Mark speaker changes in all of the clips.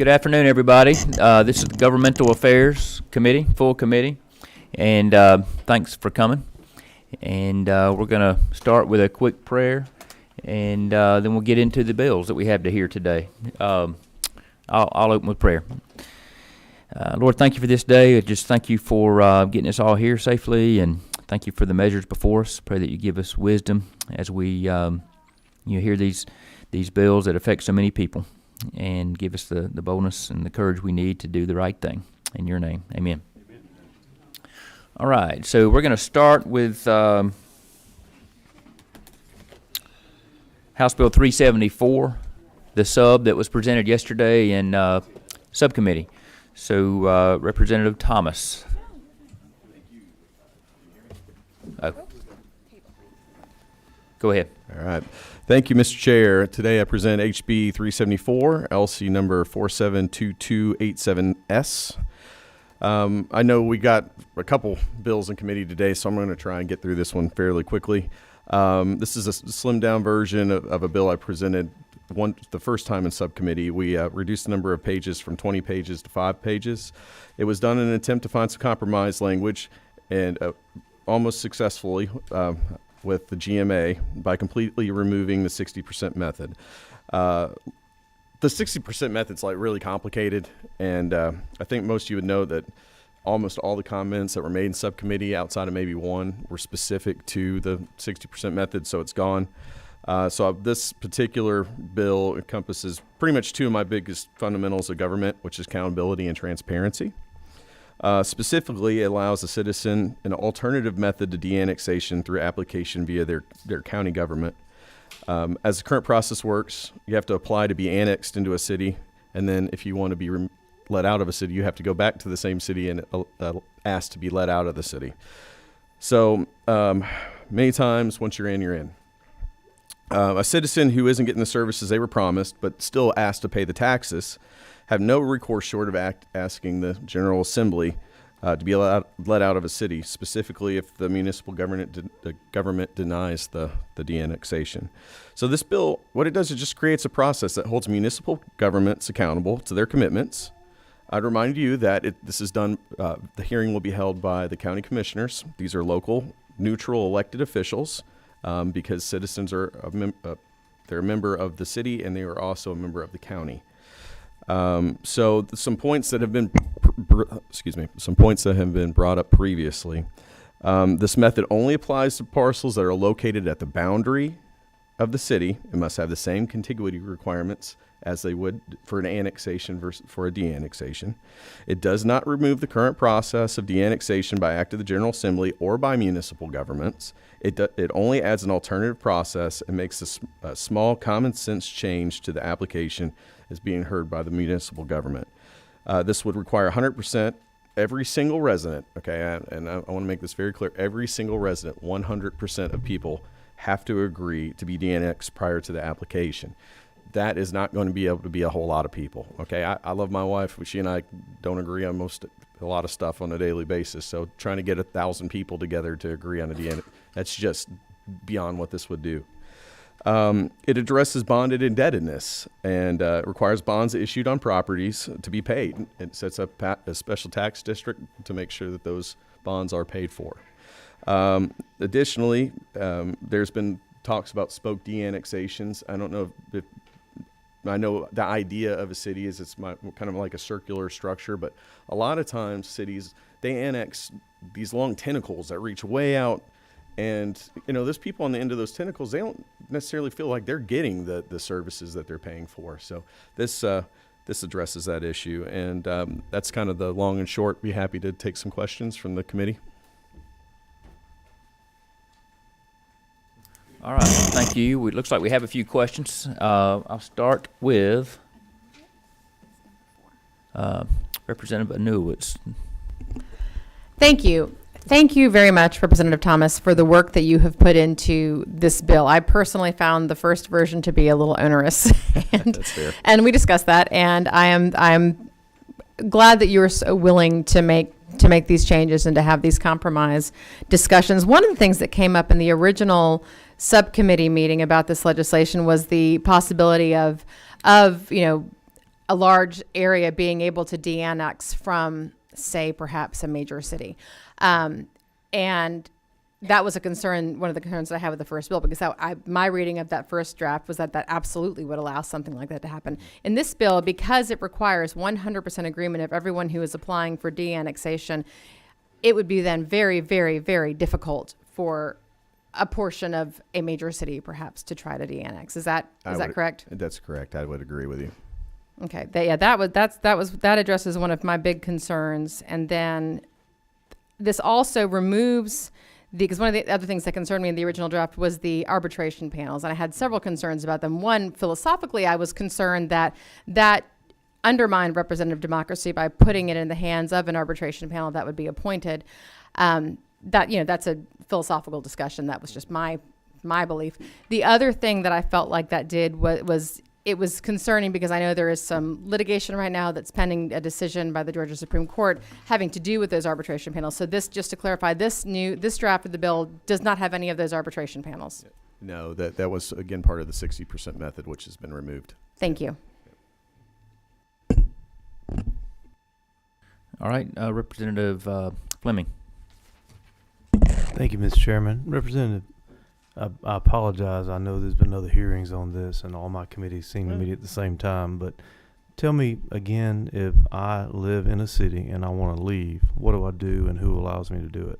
Speaker 1: Good afternoon, everybody. This is the Governmental Affairs Committee, full committee, and thanks for coming. And we're going to start with a quick prayer, and then we'll get into the bills that we have to hear today. I'll open with prayer. Lord, thank you for this day. Just thank you for getting us all here safely, and thank you for the measures before us. Pray that you give us wisdom as we hear these bills that affect so many people, and give us the boldness and the courage we need to do the right thing. In your name, amen. Amen. All right, so we're going to start with House Bill 374, the sub that was presented yesterday in subcommittee. So Representative Thomas. Oh. Go ahead.
Speaker 2: All right. Thank you, Mr. Chair. Today I present HB 374, LC number 472287S. I know we got a couple bills in committee today, so I'm going to try and get through this one fairly quickly. This is a slimmed down version of a bill I presented the first time in subcommittee. We reduced the number of pages from 20 pages to 5 pages. It was done in an attempt to find some compromise language, and almost successfully with the GMA by completely removing the 60% method. The 60% method's like really complicated, and I think most of you would know that almost all the comments that were made in subcommittee, outside of maybe one, were specific to the 60% method, so it's gone. So this particular bill encompasses pretty much two of my biggest fundamentals of government, which is accountability and transparency. Specifically, it allows a citizen an alternative method to de-annexation through application via their county government. As the current process works, you have to apply to be annexed into a city, and then if you want to be let out of a city, you have to go back to the same city and ask to be let out of the city. So many times, once you're in, you're in. A citizen who isn't getting the services they were promised, but still asked to pay the taxes, have no recourse short of asking the General Assembly to be let out of a city, specifically if the municipal government denies the de-annexation. So this bill, what it does, it just creates a process that holds municipal governments accountable to their commitments. I'd remind you that this is done, the hearing will be held by the county commissioners. These are local, neutral elected officials, because citizens are they're a member of the city, and they are also a member of the county. So some points that have been, brought up previously. This method only applies to parcels that are located at the boundary of the city and must have the same contiguity requirements as they would for an annexation versus for a de-annexation. It does not remove the current process of de-annexation by act of the General Assembly or by municipal governments. It only adds an alternative process and makes a small common sense change to the application as being heard by the municipal government. This would require 100% every single resident, okay, and I want to make this very clear, every single resident, 100% of people have to agree to be de-annexed prior to the application. That is not going to be able to be a whole lot of people, okay? I love my wife, but she and I don't agree on a lot of stuff on a daily basis, so trying to get 1,000 people together to agree on a de-annex, that's just beyond what this would do. It addresses bonded indebtedness and requires bonds issued on properties to be paid. It sets up a special tax district to make sure that those bonds are paid for. Additionally, there's been talks about spoke de-annexations. I don't know if I know the idea of a city is it's kind of like a circular structure, but a lot of times cities, they annex these long tentacles that reach way out. And, there's people on the end of those tentacles, they don't necessarily feel like they're getting the services that they're paying for. So this addresses that issue. And that's kind of the long and short. Be happy to take some questions from the committee.
Speaker 1: All right, thank you. It looks like we have a few questions. I'll start with Representative Anewitz.
Speaker 3: Thank you. Thank you very much, Representative Thomas, for the work that you have put into this bill. I personally found the first version to be a little onerous,
Speaker 2: That's fair.
Speaker 3: And we discussed that. And I am glad that you were so willing to make these changes and to have these compromise discussions. One of the things that came up in the original subcommittee meeting about this legislation was the possibility of a large area being able to de-annex from, say, perhaps a major city. And that was a concern, one of the concerns that I had with the first bill, because my reading of that first draft was that absolutely would allow something like that to happen. In this bill, because it requires 100% agreement of everyone who is applying for de-annexation, it would be then very, very, very difficult for a portion of a major city, perhaps, to try to de-annex. Is that correct?
Speaker 2: That's correct. I would agree with you.
Speaker 3: Okay. That addresses one of my big concerns. And then this also removes because one of the other things that concerned me in the original draft was the arbitration panels, and I had several concerns about them. One, philosophically, I was concerned that undermined representative democracy by putting it in the hands of an arbitration panel that would be appointed. That's a philosophical discussion. That was just my belief. The other thing that I felt like that did was it was concerning because I know there is some litigation right now that's pending a decision by the Georgia Supreme Court having to do with those arbitration panels. So this, just to clarify, this draft of the bill does not have any of those arbitration panels.
Speaker 2: No, that was, again, part of the 60% method, which has been removed.
Speaker 3: Thank you.
Speaker 1: All right, Representative Fleming.
Speaker 4: Thank you, Mr. Chairman. Representative, I apologize. I know there's been other hearings on this, and all my committees seem to meet at the same time. But tell me again, if I live in a city and I want to leave, what do I do, and who allows me to do it?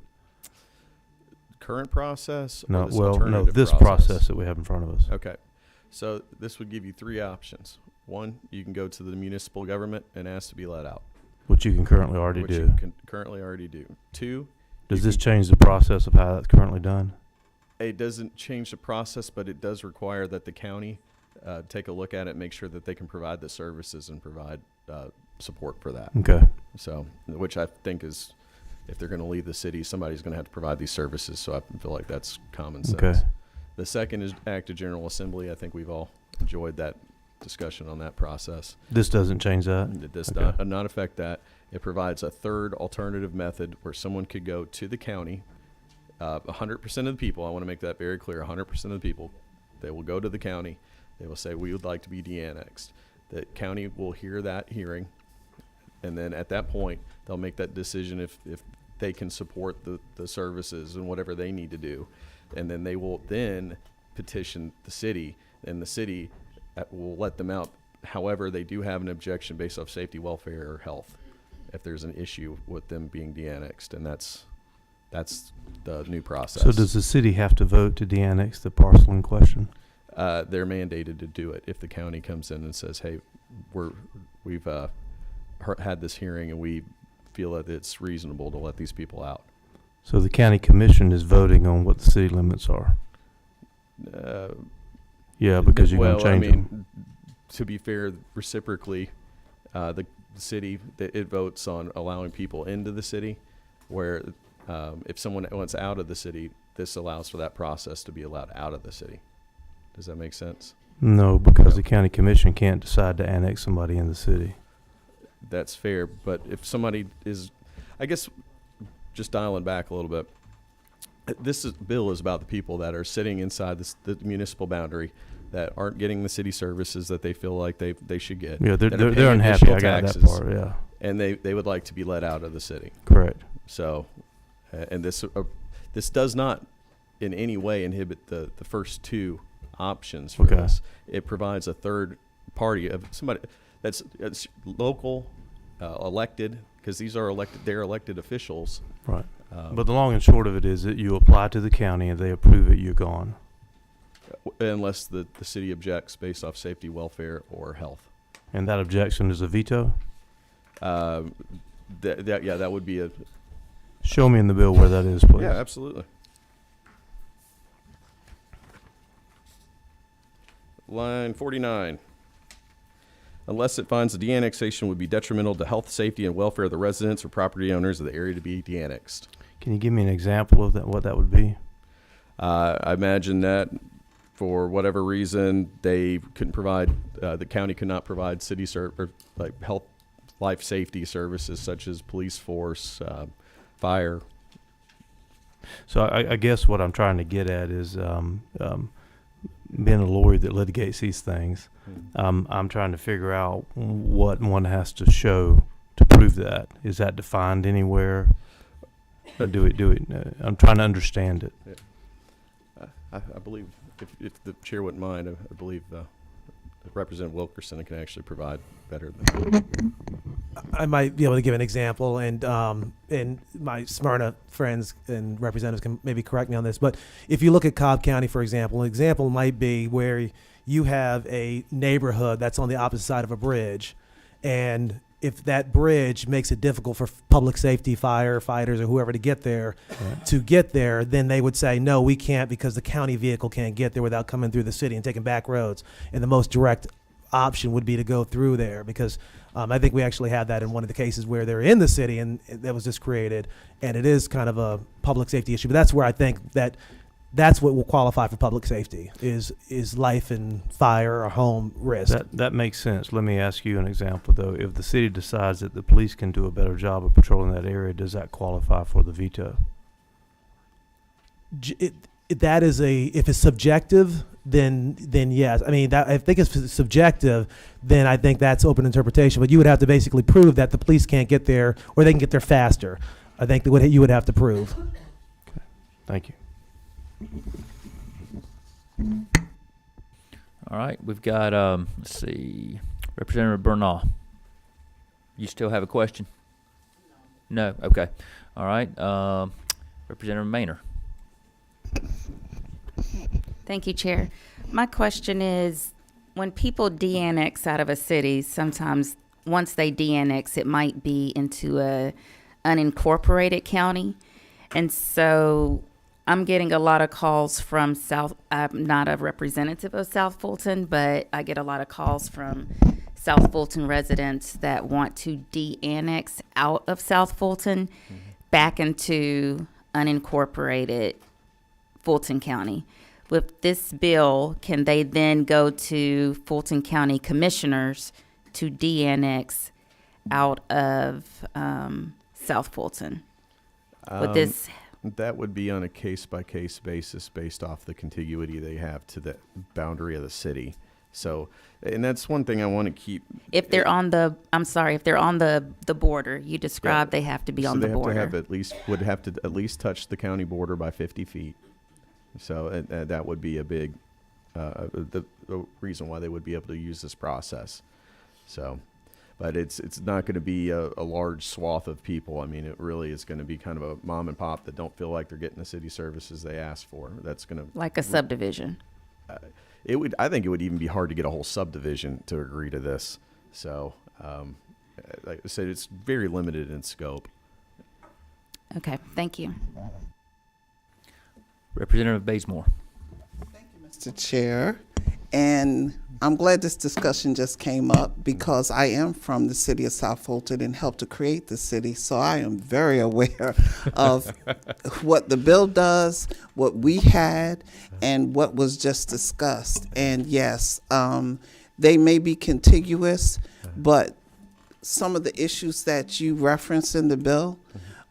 Speaker 2: Current process?
Speaker 4: No,
Speaker 2: or this
Speaker 4: well, no,
Speaker 2: alternative
Speaker 4: this process that we have in front of us.
Speaker 2: Okay. So this would give you three options. One, you can go to the municipal government and ask to be let out.
Speaker 4: Which you can currently already
Speaker 2: which
Speaker 4: do.
Speaker 2: You can currently already do. Two,
Speaker 4: does this change the process of how that's currently done?
Speaker 2: It doesn't change the process, but it does require that the county take a look at it, make sure that they can provide the services and provide support for that.
Speaker 4: Okay.
Speaker 2: So, which I think is, if they're going to leave the city, somebody's going to have to provide these services. So I feel like that's common sense.
Speaker 4: Okay.
Speaker 2: The second is Act of General Assembly. I think we've all enjoyed that discussion on that process.
Speaker 4: This doesn't change that?
Speaker 2: It does
Speaker 4: Okay.
Speaker 2: not affect that. It provides a third alternative method where someone could go to the county. 100% of the people, I want to make that very clear, 100% of the people, they will go to the county. They will say, we would like to be de-annexed. The county will hear that hearing, and then at that point, they'll make that decision if they can support the services and whatever they need to do. And then they will then petition the city, and the city will let them out. However, they do have an objection based off safety, welfare, or health if there's an issue with them being de-annexed, and that's the new process.
Speaker 4: So does the city have to vote to de-annex the parcel in question?
Speaker 2: They're mandated to do it if the county comes in and says, hey, we've had this hearing and we feel that it's reasonable to let these people out.
Speaker 4: So the county commission is voting on what the city limits are? Yeah, because you're going to change them.
Speaker 2: To be fair, reciprocally, the city, it votes on allowing people into the city, where if someone wants out of the city, this allows for that process to be allowed out of the city. Does that make sense?
Speaker 4: No, because the county commission can't decide to annex somebody in the city.
Speaker 2: That's fair, but if somebody is, I guess, just dialing back a little bit, bill is about the people that are sitting inside the municipal boundary that aren't getting the city services that they feel like they should get.
Speaker 4: Yeah, they're
Speaker 2: paying
Speaker 4: unhappy.
Speaker 2: additional
Speaker 4: I got
Speaker 2: taxes,
Speaker 4: that part, yeah.
Speaker 2: And they would like to be let out of the city.
Speaker 4: Correct.
Speaker 2: So, and this does not in any way inhibit the first two options for this. It provides a third party of somebody that's local, elected, because these are they're elected officials.
Speaker 4: Right. But the long and short of it is that you apply to the county and they approve it, you're gone.
Speaker 2: Unless the city objects based off safety, welfare, or health.
Speaker 4: And that objection is a veto?
Speaker 2: That would be a...
Speaker 4: Show me in the bill where that is, please.
Speaker 2: Yeah, absolutely. Line 49. Unless it finds the de-annexation would be detrimental to health, safety, and welfare of the residents or property owners of the area to be de-annexed.
Speaker 4: Can you give me an example of that? What that would be?
Speaker 2: I imagine that for whatever reason they couldn't provide, the county could not provide city like health, life safety services such as police force, fire.
Speaker 4: So I guess what I'm trying to get at is being a lawyer that litigates these things, I'm trying to figure out what one has to show to prove that. Is that defined anywhere? Or do it? I'm trying to understand it.
Speaker 2: I believe, if the chair wouldn't mind, I believe Representative Wilkerson can actually provide better than.
Speaker 5: I might be able to give an example, and my Smyrna friends and representatives can maybe correct me on this. But if you look at Cobb County, for example, an example might be where you have a neighborhood that's on the opposite side of a bridge, and if that bridge makes it difficult for public safety, firefighters, or whoever to get there, then they would say, no, we can't, because the county vehicle can't get there without coming through the city and taking back roads. And the most direct option would be to go through there, because I think we actually had that in one of the cases where they're in the city and that was just created, and it is kind of a public safety issue. But that's where I think that's what will qualify for public safety is life and fire or home risk.
Speaker 4: That makes sense. Let me ask you an example, though. If the city decides that the police can do a better job of patrolling that area, does that qualify for the veto?
Speaker 5: That is if it's subjective, then yes. I mean, I think if it's subjective, then I think that's open interpretation. But you would have to basically prove that the police can't get there, or they can get there faster. I think that you would have to prove.
Speaker 4: Okay. Thank you.
Speaker 1: All right, we've got, let's see, Representative Bernal. You still have a question? No. Okay. All right. Representative Maynor.
Speaker 6: Thank you, Chair. My question is, when people de-annex out of a city, sometimes once they de-annex, it might be into a unincorporated county. And so I'm getting a lot of calls from I'm not a representative of South Fulton, but I get a lot of calls from South Fulton residents that want to de-annex out of South Fulton back into unincorporated Fulton County. With this bill, can they then go to Fulton County commissioners to de-annex out of South Fulton? With this,
Speaker 2: that would be on a case-by-case basis based off the contiguity they have to the boundary of the city. So, and that's one thing I want to keep.
Speaker 6: If they're on the, if they're on the border, you described they have to be on the border.
Speaker 2: So they have to would have to at least touch the county border by 50 feet. So that would be a big, the reason why they would be able to use this process. So, but it's not going to be a large swath of people. I mean, it really is going to be kind of a mom and pop that don't feel like they're getting the city services they asked for. That's going to
Speaker 6: like a subdivision.
Speaker 2: I think it would even be hard to get a whole subdivision to agree to this. So, like I said, it's very limited in scope.
Speaker 6: Okay, thank you.
Speaker 1: Representative Bazemore.
Speaker 7: Thank you, Mr. Chair. And I'm glad this discussion just came up because I am from the city of South Fulton and helped to create the city. So I am very aware of what the bill does, what we had, and what was just discussed. And yes, they may be contiguous, but some of the issues that you referenced in the bill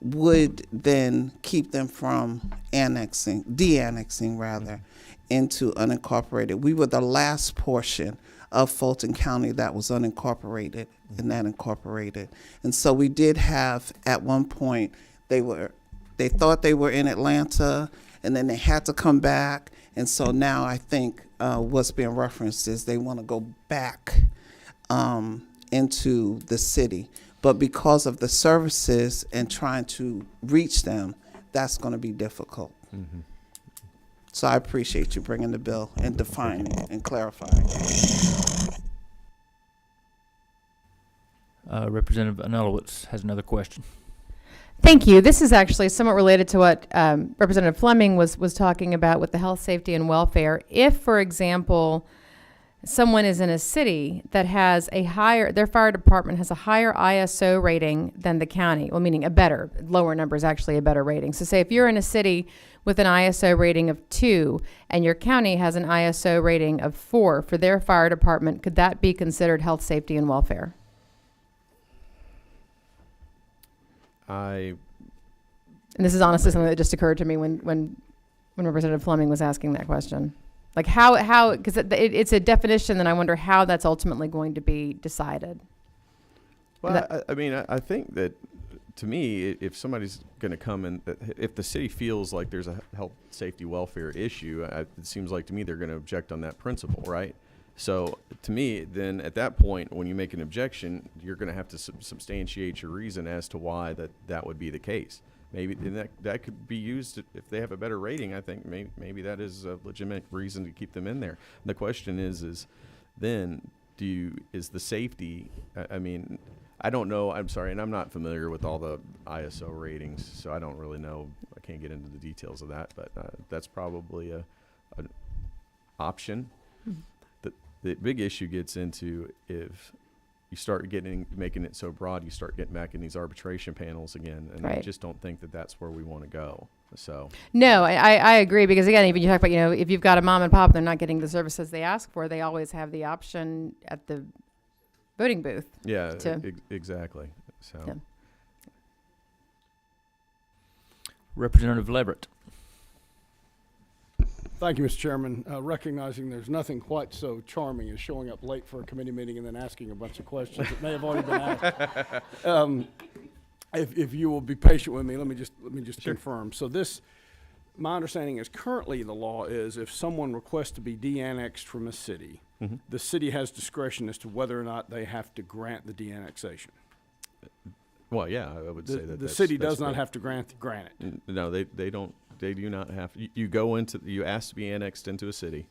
Speaker 7: would then keep them from de-annexing rather, into unincorporated. We were the last portion of Fulton County that was unincorporated and that incorporated. And so we did have, at one point, they thought they were in Atlanta, and then they had to come back. And so now I think what's being referenced is they want to go back into the city. But because of the services and trying to reach them, that's going to be difficult. Mm-hmm. So I appreciate you bringing the bill and defining and clarifying.
Speaker 1: Representative Anulowicz has another question.
Speaker 3: Thank you. This is actually somewhat related to what Representative Fleming was talking about with the health, safety, and welfare. If, for example, someone is in a city that has their fire department has a higher ISO rating than the county, well, meaning lower number is actually a better rating. So say if you're in a city with an ISO rating of 2 and your county has an ISO rating of 4 for their fire department, could that be considered health, safety, and welfare?
Speaker 2: And
Speaker 3: this is honestly something that just occurred to me when Representative Fleming was asking that question. Like how, because it's a definition, and I wonder how that's ultimately going to be decided.
Speaker 2: Well, I think that, to me, if somebody's going to come in, if the city feels like there's a health, safety, welfare issue, it seems like to me they're going to object on that principle, right? So to me, then at that point, when you make an objection, you're going to have to substantiate your reason as to why that would be the case. Maybe and that could be used if they have a better rating. I think maybe that is a legitimate reason to keep them in there. The question is then is the safety? I don't know. I'm sorry, and I'm not familiar with all the ISO ratings, so I don't really know. I can't get into the details of that, but that's probably an option.
Speaker 3: Mm-hmm.
Speaker 2: The big issue gets into if you start making it so broad, you start getting back in these arbitration panels again, and I
Speaker 3: Right.
Speaker 2: just don't think that that's where we want to go. So
Speaker 3: No, I agree, because again, even you talk about, if you've got a mom and pop, they're not getting the services they ask for, they always have the option at the voting booth.
Speaker 2: yeah,
Speaker 3: to-
Speaker 2: exactly. So
Speaker 3: Yeah.
Speaker 1: Representative Leverett.
Speaker 8: Thank you, Mr. Chairman. Recognizing there's nothing quite so charming as showing up late for a committee meeting and then asking a bunch of questions that may have already been asked. If you will be patient with me, let me just
Speaker 2: Sure.
Speaker 8: confirm. So my understanding is currently the law is if someone requests to be de-annexed from a city,
Speaker 2: Mhm.
Speaker 8: the city has discretion as to whether or not they have to grant the de-annexation.
Speaker 2: well, yeah, I would say
Speaker 8: The
Speaker 2: that's
Speaker 8: city
Speaker 2: that's
Speaker 8: does not
Speaker 2: correct.
Speaker 8: have to grant it.
Speaker 2: No, they don't. They do not have. You ask to be annexed into a city,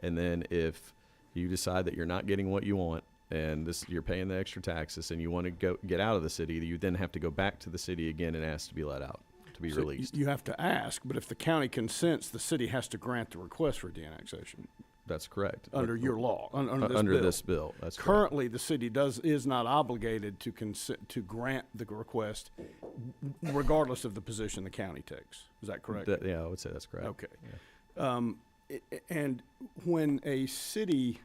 Speaker 2: and then if you decide that you're not getting what you want, and you're paying the extra taxes, and you want to get out of the city, you then have to go back to the city again and ask to be let out, to be
Speaker 8: So
Speaker 2: released.
Speaker 8: You have to ask, but if the county consents, the city has to grant the request for de-annexation
Speaker 2: That's correct.
Speaker 8: under your law, under this
Speaker 2: Under
Speaker 8: bill.
Speaker 2: this bill, that's correct.
Speaker 8: Currently, the city is not obligated to consent, to grant the request regardless of the position the county takes. Is that correct?
Speaker 2: Yeah, I would say that's correct.
Speaker 8: Okay.
Speaker 2: Yeah.
Speaker 8: And when a city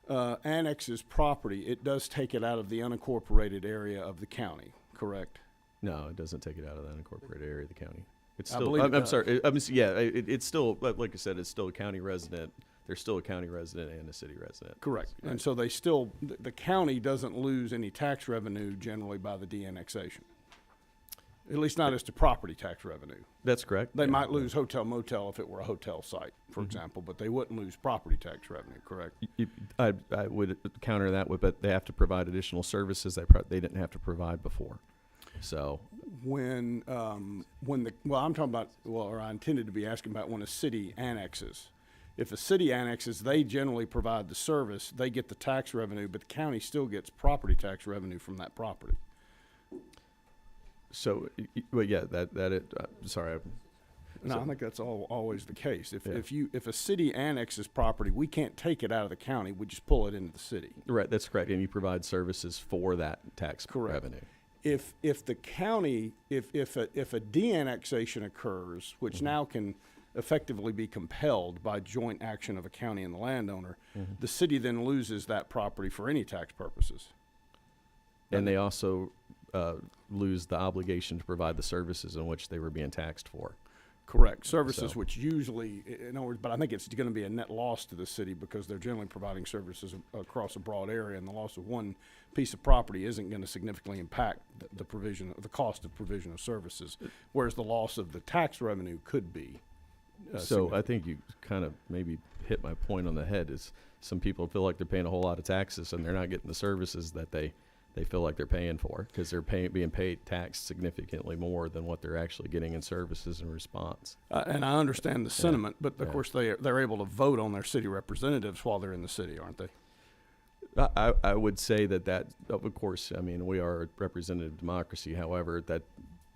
Speaker 8: annexes property, it does take it out of the unincorporated area of the county, correct?
Speaker 2: No, it doesn't take it out of the unincorporated area of the county. It's
Speaker 8: I
Speaker 2: still.
Speaker 8: believe it
Speaker 2: I'm
Speaker 8: does.
Speaker 2: sorry. It's still like I said. It's still a county resident. There's still a county resident and a city resident.
Speaker 8: Correct. And
Speaker 2: Right.
Speaker 8: so the county doesn't lose any tax revenue generally by the de-annexation. At least not as to property tax revenue.
Speaker 2: That's correct.
Speaker 8: They
Speaker 2: Yeah.
Speaker 8: might lose hotel motel if it were a hotel site, for example, but they wouldn't lose property tax revenue, correct?
Speaker 2: I would counter that with, but they have to provide additional services they didn't have to provide before. So
Speaker 8: I'm talking about, or I intended to be asking about when a city annexes. If a city annexes, they generally provide the service, they get the tax revenue, but the county still gets property tax revenue from that property.
Speaker 2: well, yeah, sorry.
Speaker 8: No,
Speaker 2: So-
Speaker 8: I think that's always the case.
Speaker 2: Yeah.
Speaker 8: If a city annexes property, we can't take it out of the county, we just pull it into the city.
Speaker 2: Right, that's correct. And you provide services for that tax
Speaker 8: Correct.
Speaker 2: revenue.
Speaker 8: If the county, if a de-annexation occurs, which now can effectively be compelled by joint action of a county and the landowner, the city then loses that property for any tax purposes.
Speaker 2: And they also lose the obligation to provide the services in which they were being taxed for.
Speaker 8: Correct. Services
Speaker 2: So-
Speaker 8: which usually, in other words, but I think it's going to be a net loss to the city because they're generally providing services across a broad area, and the loss of one piece of property isn't going to significantly impact the cost of provision of services, whereas the loss of the tax revenue could be.
Speaker 2: So I think you kind of maybe hit my point on the head. Is some people feel like they're paying a whole lot of taxes and they're not getting the services that they feel like they're paying for because they're being paid tax significantly more than what they're actually getting in services in response.
Speaker 8: And I understand the sentiment, but of
Speaker 2: Yeah.
Speaker 8: course they're able to vote on their city representatives while they're in the city, aren't they?
Speaker 2: I would say that of course, I mean, we are a representative democracy. However, that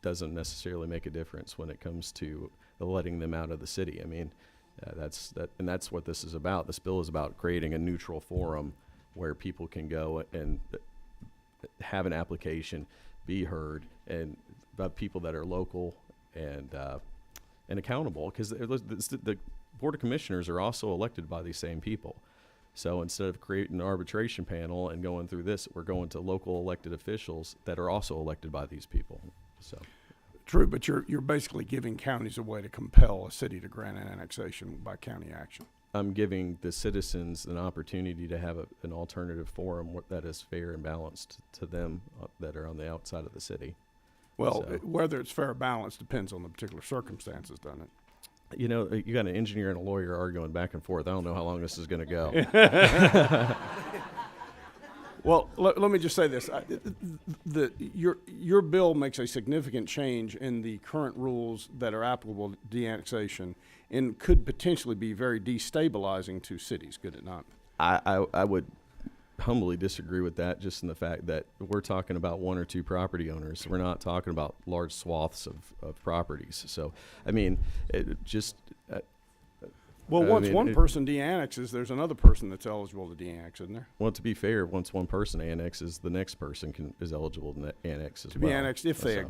Speaker 2: doesn't necessarily make a difference when it comes to letting them out of the city. I mean, that's what this is about. This bill is about creating a neutral forum where people can go and have an application, be heard, and about people that are local and accountable. Because the Board of Commissioners are also elected by these same people. So instead of creating an arbitration panel and going through this, we're going to local elected officials that are also elected by these people. So
Speaker 8: True, but you're basically giving counties a way to compel a city to grant an annexation by county action.
Speaker 2: I'm giving the citizens an opportunity to have an alternative forum that is fair and balanced to them that are on the outside of the city.
Speaker 8: Well,
Speaker 2: So-
Speaker 8: whether it's fair or balanced depends on the particular circumstances, doesn't it?
Speaker 2: You know, you got an engineer and a lawyer arguing back and forth. I don't know how long this is going to go.
Speaker 8: Well, let me just say this. Your bill makes a significant change in the current rules that are applicable to de-annexation and could potentially be very destabilizing to cities, could it not?
Speaker 2: I would humbly disagree with that, just in the fact that we're talking about one or two property owners. We're not talking about large swaths of properties. So, I mean, it just...
Speaker 8: Well,
Speaker 2: I
Speaker 8: once
Speaker 2: mean,
Speaker 8: one person de-annexes, there's another person that's eligible to de-annex, isn't there?
Speaker 2: well, to be fair, once one person annexes, the next person is eligible to annex as
Speaker 8: To
Speaker 2: well.
Speaker 8: be annexed if they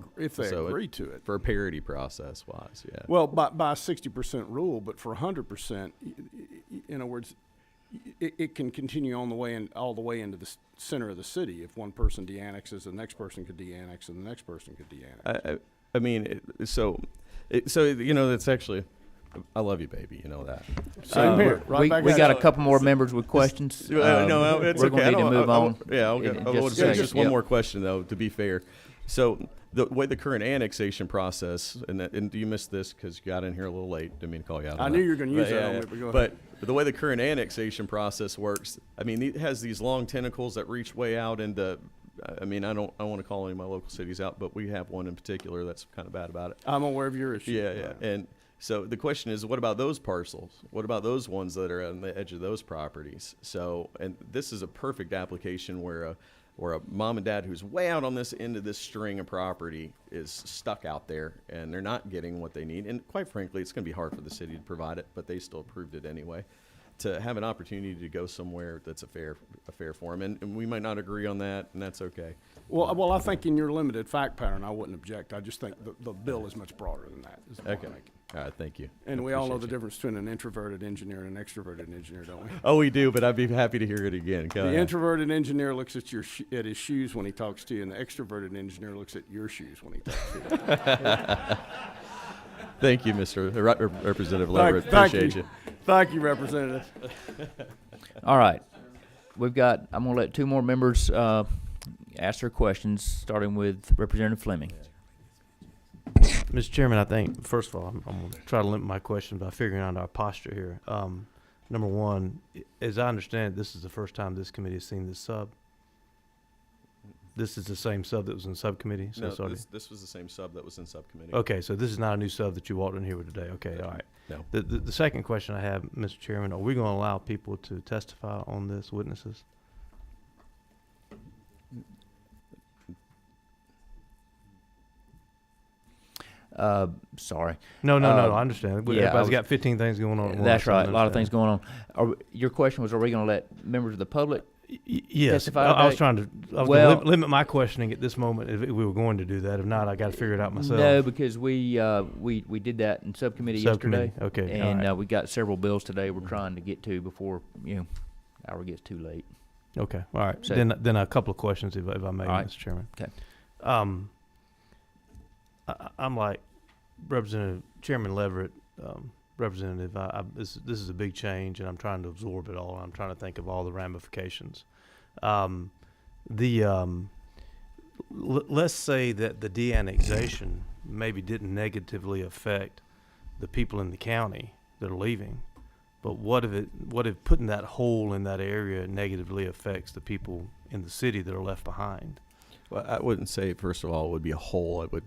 Speaker 2: So
Speaker 8: agree to it.
Speaker 2: For a parity process wise, yeah.
Speaker 8: Well, by a 60% rule, but for 100%, in other words, it can continue on the way in, all the way into the center of the city. If one person de-annexes, the next person could de-annex, and the next person could de-annex.
Speaker 2: I mean, so you know, that's actually... I love you, baby. You know that.
Speaker 8: Same here. Right
Speaker 1: we
Speaker 8: back
Speaker 1: we
Speaker 8: at
Speaker 1: got
Speaker 8: you.
Speaker 1: a couple more members with questions.
Speaker 2: No, it's
Speaker 1: we're
Speaker 2: okay.
Speaker 1: gonna need to move on.
Speaker 2: Yeah,
Speaker 1: in
Speaker 2: okay.
Speaker 1: just a second.
Speaker 2: Just one
Speaker 1: Yep.
Speaker 2: more question, though, to be fair. So the way the current annexation process, and you missed this because you got in here a little late. Didn't mean to call you out.
Speaker 8: I
Speaker 2: on
Speaker 8: knew
Speaker 2: that.
Speaker 8: you were going to use
Speaker 2: But,
Speaker 8: that
Speaker 2: yeah,
Speaker 8: on
Speaker 2: yeah.
Speaker 8: me, but go ahead.
Speaker 2: But the way the current annexation process works, I mean, it has these long tentacles that reach way out into. I mean, I don't want to call any of my local cities out, but we have one in particular that's kind of bad about it.
Speaker 8: I'm aware of your issue.
Speaker 2: Yeah. And so the question is, what about those parcels? What about those ones that are on the edge of those properties? So, and this is a perfect application where a mom and dad who's way out on this end of this string of property is stuck out there and they're not getting what they need. And quite frankly, it's going to be hard for the city to provide it, but they still approved it anyway. To have an opportunity to go somewhere that's a fair for them. And we might not agree on that, and that's okay.
Speaker 8: Well, I think in your limited fact pattern, I wouldn't object. I just think the bill is much broader than that. Is the point
Speaker 2: Okay.
Speaker 8: I'm making.
Speaker 2: All right, thank you.
Speaker 8: And we all know the
Speaker 2: Appreciate you.
Speaker 8: difference between an introverted engineer and an extroverted engineer, don't we?
Speaker 2: Oh, we do, but I'd be happy to hear it again. Go
Speaker 8: The
Speaker 2: ahead.
Speaker 8: introverted engineer looks at at his shoes when he talks to you, and the extroverted engineer looks at your shoes when he talks to you.
Speaker 2: Thank you, Mr. Representative Leverett.
Speaker 8: Thank
Speaker 2: Appreciate
Speaker 8: you.
Speaker 2: you.
Speaker 8: Thank you, Representative.
Speaker 1: All right. I'm going to let two more members ask their questions, starting with Representative Fleming.
Speaker 4: Mr. Chairman, I think, first of all, I'm going to try to limit my question by figuring out our posture here. Number one, as I understand it, this is the first time this committee has seen this sub. This is the same sub that was in subcommittee? So
Speaker 2: No,
Speaker 4: it's already-
Speaker 2: this was the same sub that was in subcommittee.
Speaker 4: Okay, so this is not a new sub that you walked in here with today. Okay, all right.
Speaker 2: No.
Speaker 4: The second question I have, Mr. Chairman, are we going to allow people to testify on this, witnesses?
Speaker 1: Sorry.
Speaker 4: No,
Speaker 1: Uh,
Speaker 4: I understand.
Speaker 1: yeah, I
Speaker 4: Everybody's
Speaker 1: was-
Speaker 4: got 15 things going on at once.
Speaker 1: That's
Speaker 4: I
Speaker 1: right. A lot of things
Speaker 4: understand.
Speaker 1: going on. Your question was, are we going to let members of the public?
Speaker 4: Yes,
Speaker 1: testify
Speaker 4: I was
Speaker 1: today?
Speaker 4: trying to. I was
Speaker 1: Well-
Speaker 4: gonna limit my questioning at this moment if we were going to do that. If not, I got to figure it out myself.
Speaker 1: No, because we did that in subcommittee yesterday.
Speaker 4: Okay,
Speaker 1: And
Speaker 4: all right.
Speaker 1: we got several bills today we're trying to get to before, hour gets too late.
Speaker 4: Okay, all right.
Speaker 1: So-
Speaker 4: Then a couple of questions, if I may,
Speaker 1: All right.
Speaker 4: Mr. Chairman.
Speaker 1: Okay.
Speaker 4: I'm like Representative Chairman Leverett, Representative. This is a big change, and I'm trying to absorb it all. I'm trying to think of all the ramifications. Let's say that the de-annexation maybe didn't negatively affect the people in the county that are leaving, but what if putting that hole in that area negatively affects the people in the city that are left behind?
Speaker 2: Well, I wouldn't say, first of all, it would be a hole. It would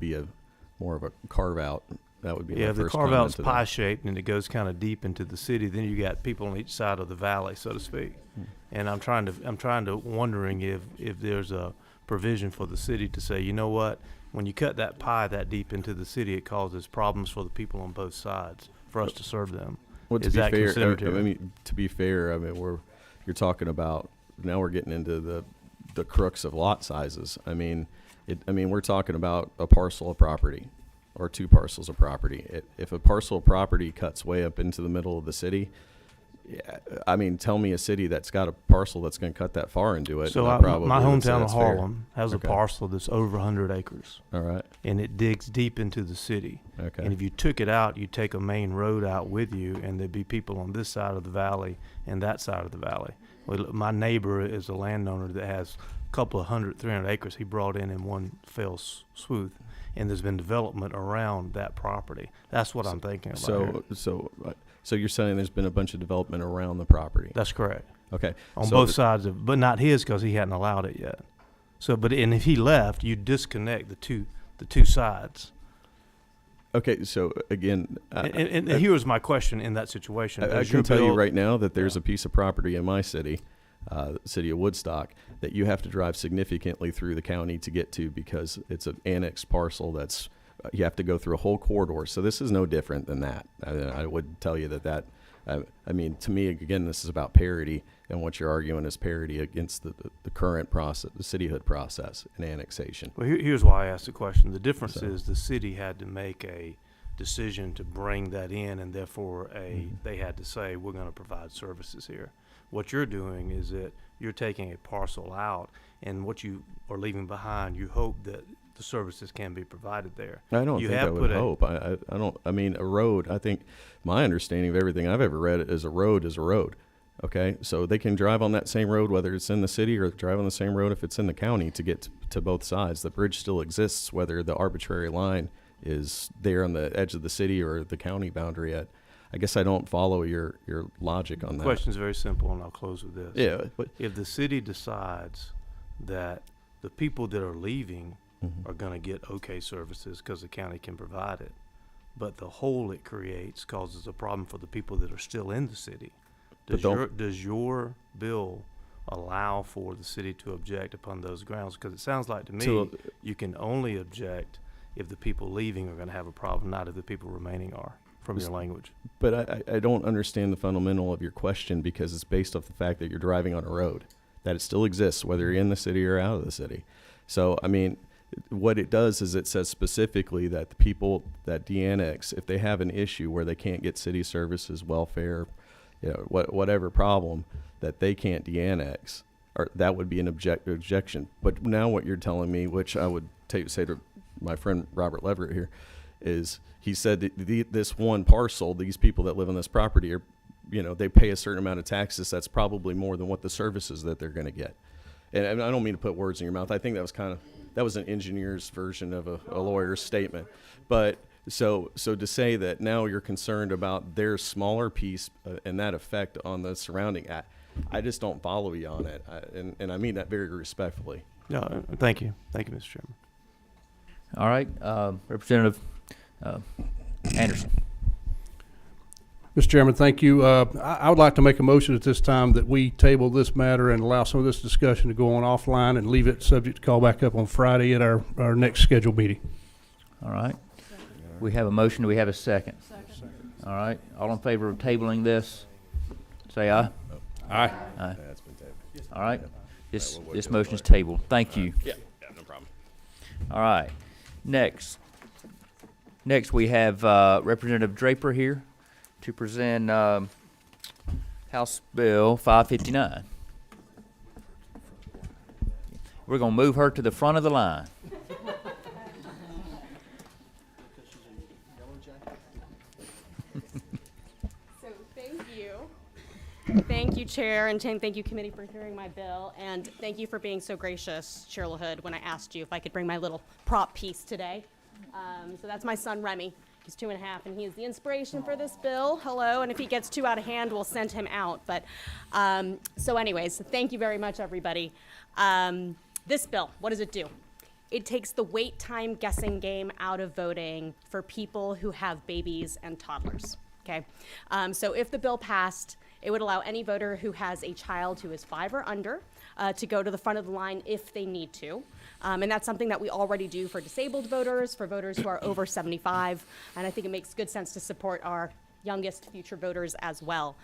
Speaker 2: be more of a carve out. That would be
Speaker 4: Yeah,
Speaker 2: my
Speaker 4: if the
Speaker 2: first
Speaker 4: carve
Speaker 2: comment
Speaker 4: out's
Speaker 2: to that.
Speaker 4: pie shaped and it goes kind of deep into the city, then you got people on each side of the valley, so to speak. And I'm trying to wondering if there's a provision for the city to say, you know what, when you cut that pie that deep into the city, it causes problems for the people on both sides for us to serve them.
Speaker 2: Well, to
Speaker 4: Is
Speaker 2: be
Speaker 4: that
Speaker 2: fair,
Speaker 4: considered?
Speaker 2: I mean, to be fair, I mean, you're talking about, now we're getting into the crux of lot sizes. I mean, we're talking about a parcel of property or two parcels of property. If a parcel of property cuts way up into the middle of the city, Yeah, I mean, tell me a city that's got a parcel that's going to cut that far into it.
Speaker 4: So
Speaker 2: and I
Speaker 4: my
Speaker 2: probably would say
Speaker 4: hometown of
Speaker 2: that's fair.
Speaker 4: Harlem has
Speaker 2: Okay.
Speaker 4: a parcel that's over 100 acres,
Speaker 2: All right.
Speaker 4: and it digs deep into the city.
Speaker 2: Okay.
Speaker 4: And if you took it out, you take a main road out with you, and there'd be people on this side of the valley and that side of the valley. Well, my neighbor is a landowner that has a couple of 300 acres he brought in one fell swoop, and there's been development around that property. That's what I'm thinking about.
Speaker 2: So you're saying there's been a bunch of development around the property?
Speaker 4: That's correct.
Speaker 2: Okay.
Speaker 4: On
Speaker 2: So
Speaker 4: both
Speaker 2: the-
Speaker 4: sides of, but not his because he hadn't allowed it yet. So, and if he left, you disconnect the two sides.
Speaker 2: Okay. So again,
Speaker 4: And here's my question in that situation.
Speaker 2: I
Speaker 4: Does
Speaker 2: can
Speaker 4: your
Speaker 2: tell you
Speaker 4: bill-
Speaker 2: right now that there's a piece of property in my city, the city of Woodstock, that you have to drive significantly through the county to get to because it's an annexed parcel that's you have to go through a whole corridor. So this is no different than that. I would tell you that I mean, to me, again, this is about parity, and what you're arguing is parity against the current process, the cityhood process and annexation.
Speaker 4: Well, here's why I asked the question. The difference is the city had to make a decision to bring that in, and therefore they had to say, we're going to provide services here. What you're doing is that you're taking a parcel out, and what you are leaving behind, you hope that the services can be provided there.
Speaker 2: I don't
Speaker 4: You
Speaker 2: think
Speaker 4: have
Speaker 2: I would
Speaker 4: put a-
Speaker 2: hope. I don't. I mean, a road. I think my understanding of everything I've ever read is a road is a road. Okay, so they can drive on that same road whether it's in the city or drive on the same road if it's in the county to get to both sides. The bridge still exists whether the arbitrary line is there on the edge of the city or the county boundary. I guess I don't follow your logic on
Speaker 4: The
Speaker 2: that.
Speaker 4: question is very simple, and I'll close with this.
Speaker 2: Yeah, but
Speaker 4: If the city decides that the people that are leaving are going to get okay services because the county can provide it, but the hole it creates causes a problem for the people that are still in the city,
Speaker 2: But
Speaker 4: does your bill allow for the city to object upon those grounds? Because it sounds like to me you can only object if the people leaving are going to have a problem, not if the people remaining are, from your language.
Speaker 2: But I don't understand the fundamental of your question because it's based off the fact that you're driving on a road, that it still exists whether you're in the city or out of the city. So, I mean, what it does is it says specifically that the people that de-annex, if they have an issue where they can't get city services, welfare, whatever problem, that they can't de-annex, or that would be an objection. But now what you're telling me, which I would say to my friend Robert Leverett here, is he said that this one parcel, these people that live on this property are, they pay a certain amount of taxes. That's probably more than what the services that they're going to get. And I don't mean to put words in your mouth. I think that was an engineer's version of a lawyer's statement. But so to say that now you're concerned about their smaller piece and that effect on the surrounding, I just don't follow you on it. And I mean that very respectfully.
Speaker 4: No, thank you. Thank you, Mr. Chairman.
Speaker 1: All right, Representative Anderson.
Speaker 9: Mr. Chairman, thank you. I would like to make a motion at this time that we table this matter and allow some of this discussion to go on offline and leave it subject to call back up on Friday at our next scheduled meeting.
Speaker 1: All right. We have a motion. Do we have a second? All right. All in favor of tabling this, say aye.
Speaker 9: Aye.
Speaker 1: Aye. All right. This motion is tabled. Thank you.
Speaker 2: Yeah, no problem.
Speaker 1: All right. Next we have Representative Draper here to present House Bill 559. We're going to move her to the front of the line.
Speaker 10: So thank you. Thank you, Chair, and thank you, Committee, for hearing my bill. And thank you for being so gracious, Chair LaHood, when I asked you if I could bring my little prop piece today. So that's my son, Remy. He's 2.5, and he is the inspiration for this bill. Hello, and if he gets too out of hand, we'll send him out. But so anyways, thank you very much, everybody. This bill, what does it do? It takes the wait time guessing game out of voting for people who have babies and toddlers, okay? So if the bill passed, it would allow any voter who has a child who is 5 or under to go to the front of the line if they need to. And that's something that we already do for disabled voters, for voters who are over 75, and I think it makes good sense to support our youngest future voters as well.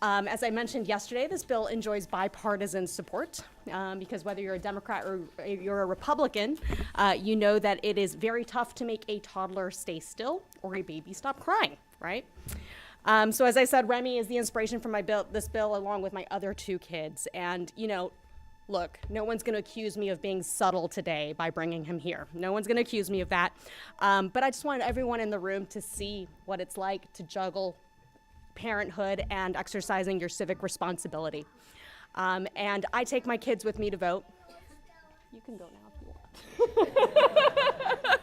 Speaker 10: As I mentioned yesterday, this bill enjoys bipartisan support because whether you're a Democrat or you're a Republican, you know that it is very tough to make a toddler stay still or a baby stop crying, right? So as I said, Remy is the inspiration for this bill, along with my other 2 kids. And, look, no one's going to accuse me of being subtle today by bringing him here. No one's going to accuse me of that. But I just wanted everyone in the room to see what it's like to juggle parenthood and exercising your civic responsibility. And I take my kids with me to vote. You can go now if you want.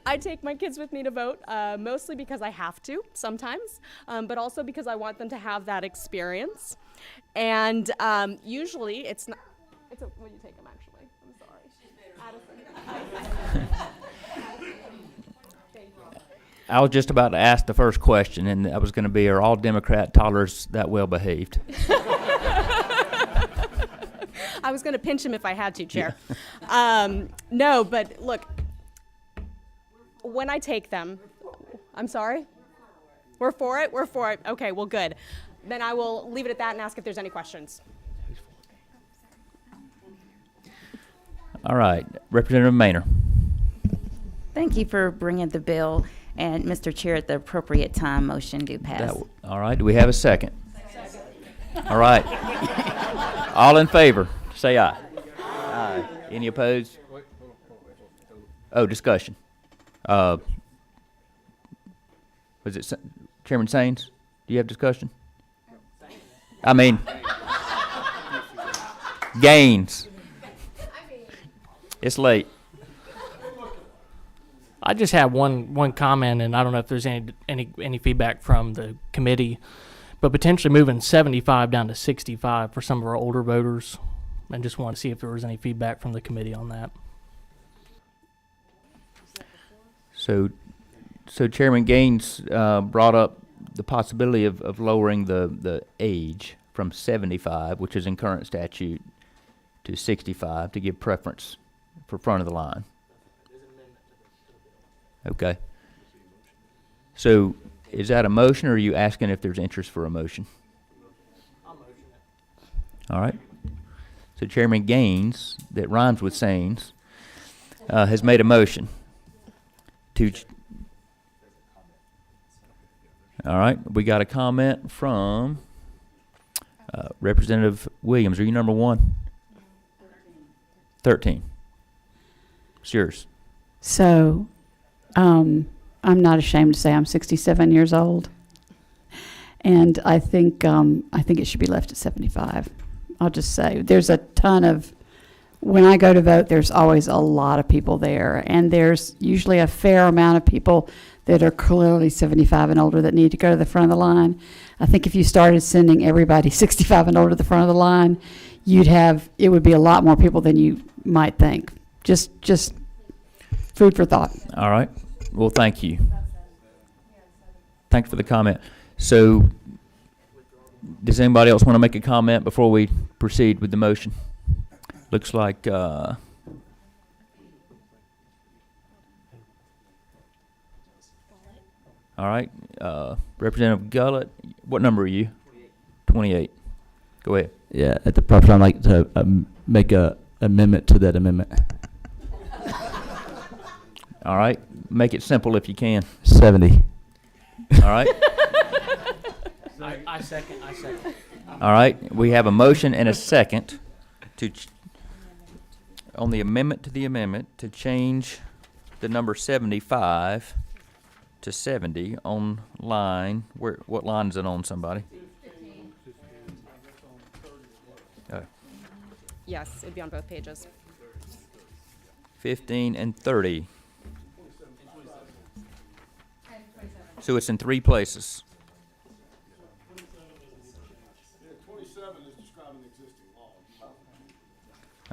Speaker 10: I take my kids with me to vote, mostly because I have to sometimes, but also because I want them to have that experience. And usually it's not, will you take them actually? I'm sorry. Addison. Thank you.
Speaker 1: I was just about to ask the first question, and that was going to be, are all Democrat toddlers that well behaved?
Speaker 10: I was going to pinch him if I had to, Chair. No, but look, when I take them, I'm sorry? We're for it? We're for it. Okay, well, good. Then I will leave it at that and ask if there's any questions.
Speaker 1: All right, Representative Maynor.
Speaker 6: Thank you for bringing the bill, and Mr. Chair, at the appropriate time, motion do pass.
Speaker 1: All right, do we have a second? All right. All in favor, say aye. Aye. Any opposed? Oh, discussion. Was it Chairman Saines? Do you have discussion? I mean, Gaines. It's late.
Speaker 11: I just have one comment, and I don't know if there's any feedback from the committee, but potentially moving 75 down to 65 for some of our older voters, and just want to see if there was any feedback from the committee on that.
Speaker 1: So Chairman Gaines brought up the possibility of lowering the age from 75, which is in current statute, to 65 to give preference for front of the line. Okay. So is that a motion, or are you asking if there's interest for a motion?
Speaker 11: I'll motion it.
Speaker 1: All right. So Chairman Gaines, that rhymes with Saines, has made a motion to... All right. We got a comment from Representative Williams. Are you number 1? 13. It's yours.
Speaker 12: So, I'm not ashamed to say I'm 67 years old, and I think it should be left at 75. I'll just say there's a ton of, when I go to vote, there's always a lot of people there, and there's usually a fair amount of people that are clearly 75 and older that need to go to the front of the line. I think if you started sending everybody 65 and older to the front of the line, it would be a lot more people than you might think. Just food for thought.
Speaker 1: All right. Well, thank you. Thanks for the comment. So, does anybody else want to make a comment before we proceed with the motion? Looks like all right. Representative Gullett, what number are you? 28. Go ahead.
Speaker 13: Yeah, at the proper time, I'd like to make a amendment to that amendment.
Speaker 1: All right. Make it simple if you can.
Speaker 13: 70.
Speaker 1: All right.
Speaker 11: I second.
Speaker 1: All right. We have a motion and a second on the amendment to change the number 75 to 70 on line. What line is it on, somebody?
Speaker 10: Yes, it'd be on both pages.
Speaker 1: 15 and 30. So it's in 3 places.
Speaker 8: 27 is describing existing law.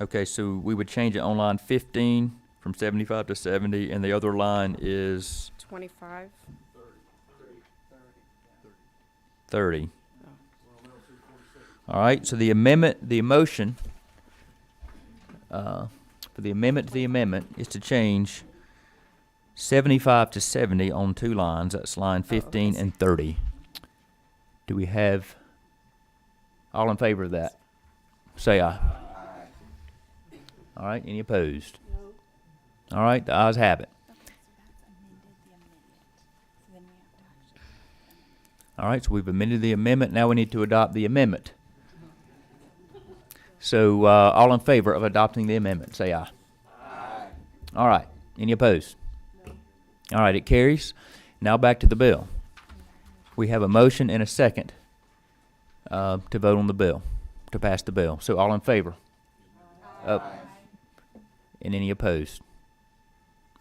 Speaker 1: Okay, so we would change it on line 15 from 75 to 70, and the other line is
Speaker 10: 25.
Speaker 1: 30. All right, so the motion for the amendment to the amendment is to change 75 to 70 on 2 lines. That's line 15 and 30. Do we have all in favor of that? Say aye. All right, any opposed? No. All right, the ayes have it. All right, so we've amended the amendment. Now we need to adopt the amendment. So, all in favor of adopting the amendment, say aye. Aye. All right. Any opposed? All right, it carries. Now back to the bill. We have a motion and a second to vote on the bill, to pass the bill. So, all in favor? Aye. And any opposed?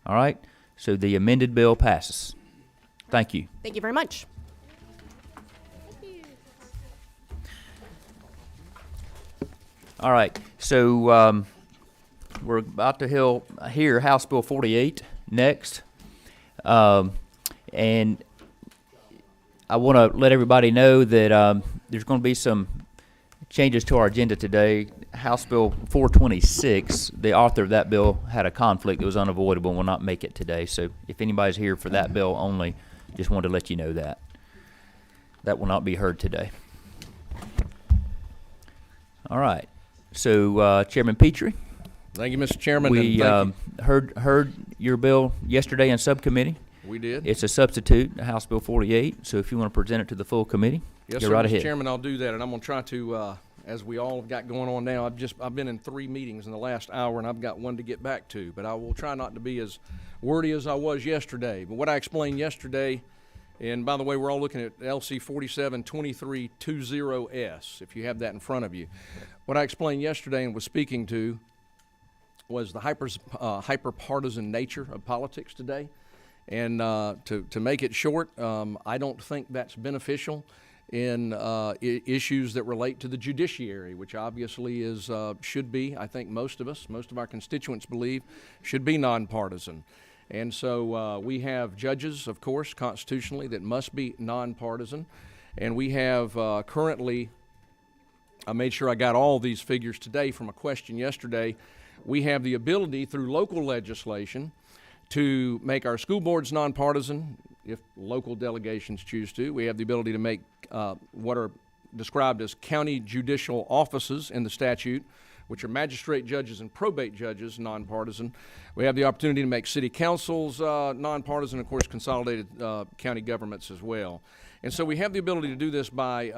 Speaker 1: All right. So the amended bill passes. Thank you.
Speaker 10: Thank you very much.
Speaker 1: All right, so we're about to hear House Bill 48 next. And I want to let everybody know that there's going to be some changes to our agenda today. House Bill 426, the author of that bill had a conflict that was unavoidable and will not make it today. So if anybody's here for that bill only, just wanted to let you know that. That will not be heard today. All right. So, Chairman Petrie.
Speaker 14: Thank you, Mr. Chairman.
Speaker 1: We heard your bill yesterday in subcommittee.
Speaker 14: We did.
Speaker 1: It's a substitute, House Bill 48. So if you want to present it to the full committee,
Speaker 14: yes,
Speaker 1: go
Speaker 14: sir,
Speaker 1: right
Speaker 14: Mr.
Speaker 1: ahead.
Speaker 14: Chairman, I'll do that, and I'm going to try to, as we all have got going on now, I've been in 3 meetings in the last hour, and I've got one to get back to, but I will try not to be as wordy as I was yesterday. But what I explained yesterday, and by the way, we're all looking at LC 472320S, if you have that in front of you. What I explained yesterday and was speaking to was the hyper-partisan nature of politics today. And to make it short, I don't think that's beneficial in issues that relate to the judiciary, which obviously should be, I think most of our constituents believe, should be nonpartisan. And so we have judges, of course, constitutionally, that must be nonpartisan. And we have currently, I made sure I got all these figures today from a question yesterday, we have the ability through local legislation to make our school boards nonpartisan, if local delegations choose to. We have the ability to make what are described as county judicial offices in the statute, which are magistrate judges and probate judges, nonpartisan. We have the opportunity to make city councils nonpartisan, of course, consolidated county governments as well. And so we have the ability to do this by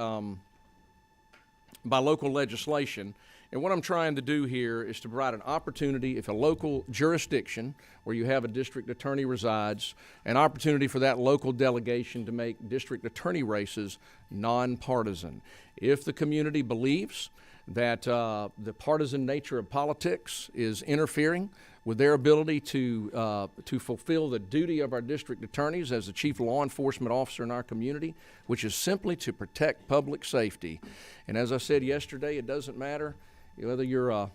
Speaker 14: local legislation. And what I'm trying to do here is to provide an opportunity, if a local jurisdiction where you have a district attorney resides, an opportunity for that local delegation to make district attorney races nonpartisan. If the community believes that the partisan nature of politics is interfering with their ability to fulfill the duty of our district attorneys as the chief law enforcement officer in our community, which is simply to protect public safety. And as I said yesterday, it doesn't matter whether you're a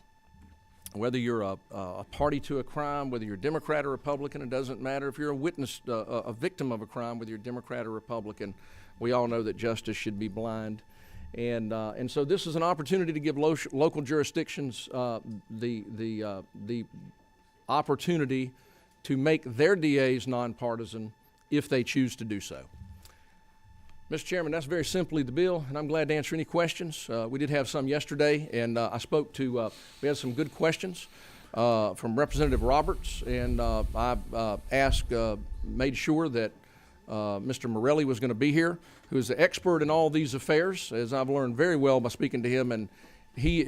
Speaker 14: party to a crime, whether you're a Democrat or Republican. It doesn't matter if you're a witness, a victim of a crime, whether you're Democrat or Republican. We all know that justice should be blind. And so this is an opportunity to give local jurisdictions the opportunity to make their DAs nonpartisan if they choose to do so. Mr. Chairman, that's very simply the bill, and I'm glad to answer any questions. We did have some yesterday, and I spoke to, we had some good questions from Representative Roberts, and I made sure that Mr. Morelli was going to be here, who is the expert in all these affairs, as I've learned very well by speaking to him, and he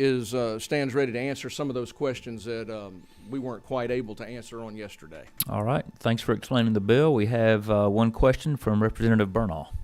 Speaker 14: stands ready to answer some of those questions that we weren't quite able to answer on yesterday.
Speaker 1: All right. Thanks for explaining the bill. We have one question from Representative Bernal.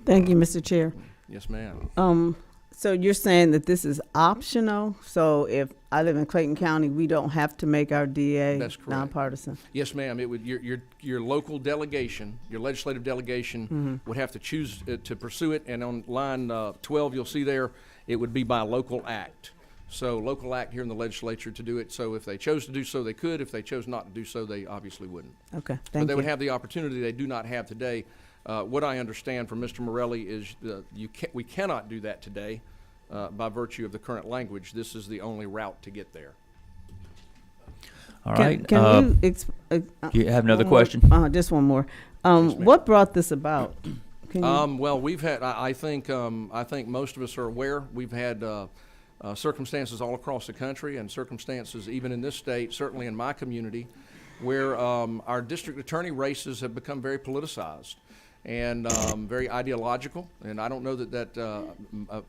Speaker 15: Thank you, Mr. Chair.
Speaker 14: Yes, ma'am.
Speaker 15: So you're saying that this is optional? So if I live in Clayton County, we don't have to make our DA nonpartisan?
Speaker 14: Yes, ma'am. It would your local delegation, your legislative delegation, would have to choose to pursue it. And on line 12, you'll see there, it would be by local act. So local act here in the legislature to do it. So if they chose to do so, they could. If they chose not to do so, they obviously wouldn't.
Speaker 15: Okay, thank you.
Speaker 14: But they would have the opportunity they do not have today. What I understand from Mr. Morelli is we cannot do that today by virtue of the current language. This is the only route to get there.
Speaker 1: All right.
Speaker 15: Can
Speaker 1: you have another question?
Speaker 15: Just one more. What brought this about?
Speaker 14: Well, we've had. I think most of us are aware. We've had circumstances all across the country, and circumstances even in this state, certainly in my community, where our district attorney races have become very politicized. and very ideological. And I don't know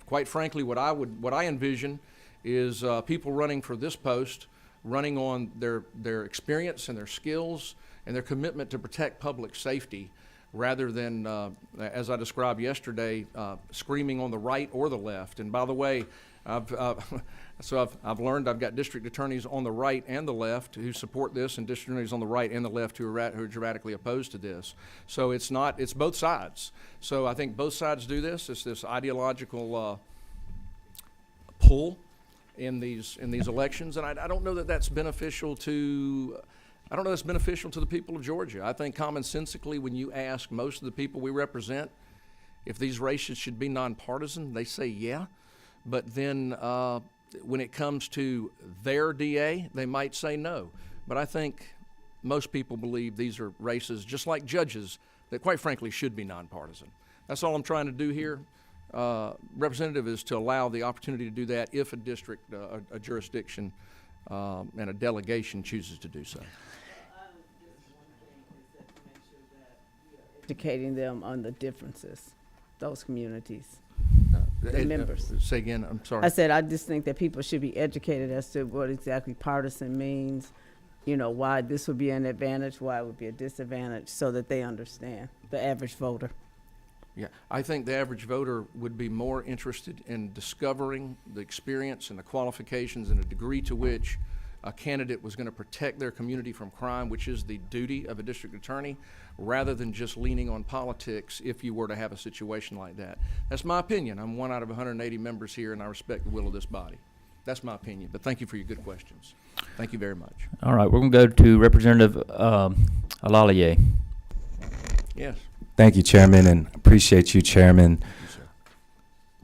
Speaker 14: quite frankly, what I envision is people running for this post, running on their experience and their skills and their commitment to protect public safety, rather than, as I described yesterday, screaming on the right or the left. And by the way, I've learned I've got district attorneys on the right and the left who support this, and district attorneys on the right and the left who are dramatically opposed to this. So it's both sides. So I think both sides do this. It's this ideological pull in these elections, and I don't know that that's beneficial to. I don't know that's beneficial to the people of Georgia. I think commonsensically, when you ask most of the people we represent if these races should be nonpartisan, they say yeah. But then when it comes to their DA, they might say no. But I think most people believe these are races, just like judges, that quite frankly should be nonpartisan. That's all I'm trying to do here, Representative, is to allow the opportunity to do that if a district, a jurisdiction, and a delegation chooses to do so.
Speaker 15: Educating them on the differences, those communities, the members.
Speaker 14: Say again, I'm sorry.
Speaker 15: I said I just think that people should be educated as to what exactly partisan means, why this would be an advantage, why it would be a disadvantage, so that they understand, the average voter.
Speaker 14: Yeah, I think the average voter would be more interested in discovering the experience and the qualifications and the degree to which a candidate was going to protect their community from crime, which is the duty of a district attorney, rather than just leaning on politics if you were to have a situation like that. That's my opinion. I'm one out of 180 members here, and I respect the will of this body. That's my opinion, but thank you for your good questions. Thank you very much.
Speaker 1: All right, we're going to go to Representative Alalier.
Speaker 14: Yes.
Speaker 16: Thank you, Chairman, and appreciate you, Chairman.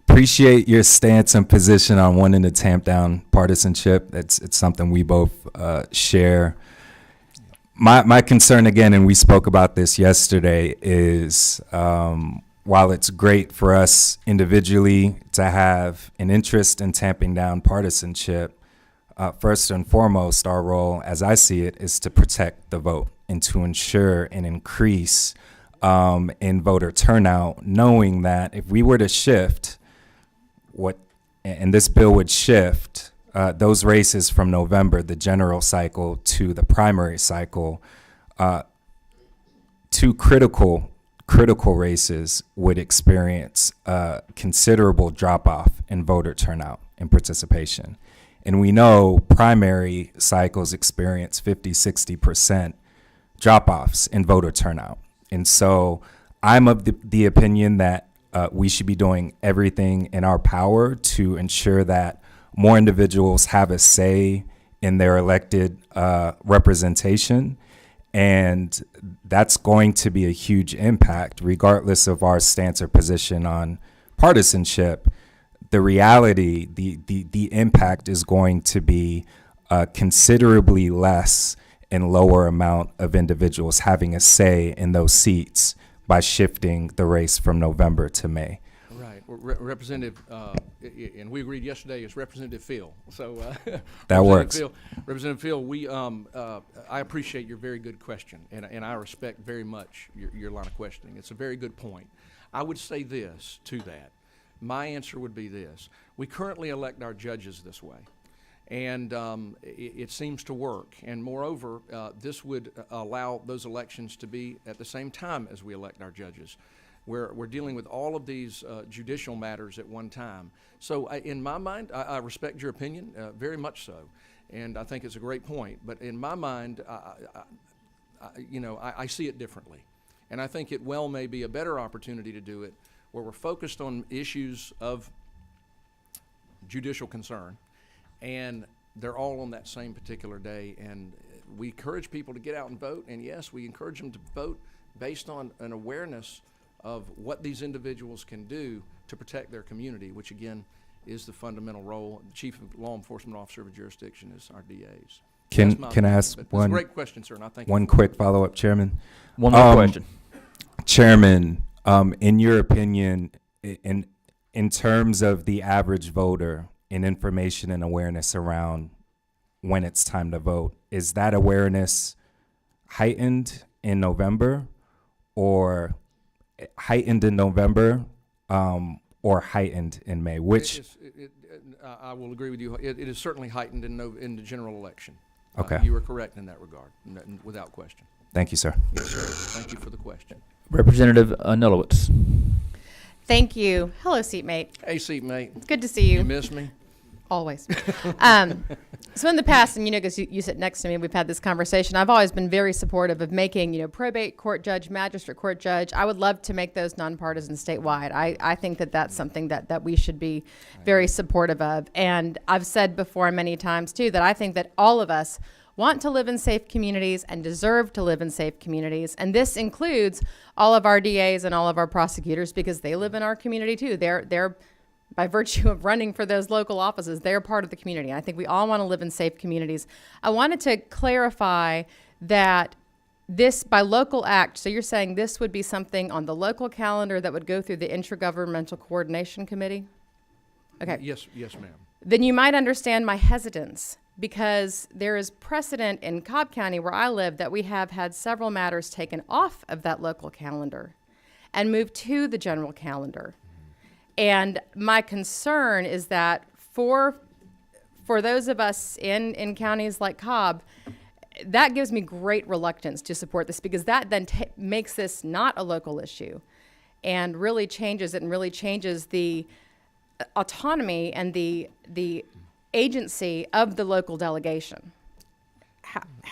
Speaker 16: Appreciate your stance and position on wanting to tamp down partisanship. It's something we both share. My concern, again, and we spoke about this yesterday, is while it's great for us individually to have an interest in tamping down partisanship, first and foremost, our role, as I see it, is to protect the vote and to ensure an increase in voter turnout, knowing that if we were to shift and this bill would shift those races from November, the general cycle, to the primary cycle, two critical races would experience considerable drop-off in voter turnout and participation. And we know primary cycles experience 50-60% drop-offs in voter turnout. And so I'm of the opinion that we should be doing everything in our power to ensure that more individuals have a say in their elected representation. And that's going to be a huge impact, regardless of our stance or position on partisanship. The reality, the impact is going to be considerably less and lower amount of individuals having a say in those seats by shifting the race from November to May.
Speaker 14: Right. Well, Representative, and we agreed yesterday, it's Representative Phil. So
Speaker 16: that works.
Speaker 14: Representative Phil, I appreciate your very good question, and I respect very much your line of questioning. It's a very good point. I would say this to that. My answer would be this. We currently elect our judges this way. And it seems to work. And moreover, this would allow those elections to be at the same time as we elect our judges. We're dealing with all of these judicial matters at one time. So in my mind, I respect your opinion, very much so. And I think it's a great point. But in my mind, I see it differently. And I think it well may be a better opportunity to do it where we're focused on issues of judicial concern, and they're all on that same particular day. And we encourage people to get out and vote. And yes, we encourage them to vote based on an awareness of what these individuals can do to protect their community, which again is the fundamental role. The chief law enforcement officer of a jurisdiction is our DAs.
Speaker 16: Can I ask one?
Speaker 14: That's a great question, sir. And I think
Speaker 16: one quick follow-up, Chairman.
Speaker 1: One more question,
Speaker 16: Chairman. In your opinion, in terms of the average voter, in information and awareness around when it's time to vote, is that awareness heightened in November, or heightened in November or heightened in May? Which
Speaker 14: I will agree with you. It is certainly heightened in the general election.
Speaker 16: Okay.
Speaker 14: You are correct in that regard, without question.
Speaker 16: Thank you, sir.
Speaker 14: Yes, sir. Thank you for the question.
Speaker 1: Representative Nulowitz.
Speaker 3: Thank you. Hello, seatmate.
Speaker 14: Hey, seatmate.
Speaker 3: It's good to see you.
Speaker 14: You miss me?
Speaker 3: Always. So in the past, and because you sit next to me, we've had this conversation. I've always been very supportive of making, probate court judge, magistrate court judge. I would love to make those nonpartisan statewide. I think that that's something that we should be very supportive of. And I've said before many times too that I think that all of us want to live in safe communities and deserve to live in safe communities. And this includes all of our DAs and all of our prosecutors because they live in our community too. They're by virtue of running for those local offices, they're part of the community. And I think we all want to live in safe communities. I wanted to clarify that this by local act, so you're saying this would be something on the local calendar that would go through the Intergovernmental Coordination Committee? Okay.
Speaker 14: Yes, ma'am.
Speaker 3: Then you might understand my hesitance because there is precedent in Cobb County where I live that we have had several matters taken off of that local calendar and moved to the general calendar. And my concern is that for those of us in counties like Cobb, that gives me great reluctance to support this because that then makes this not a local issue and really changes it and really changes the autonomy and the agency of the local delegation.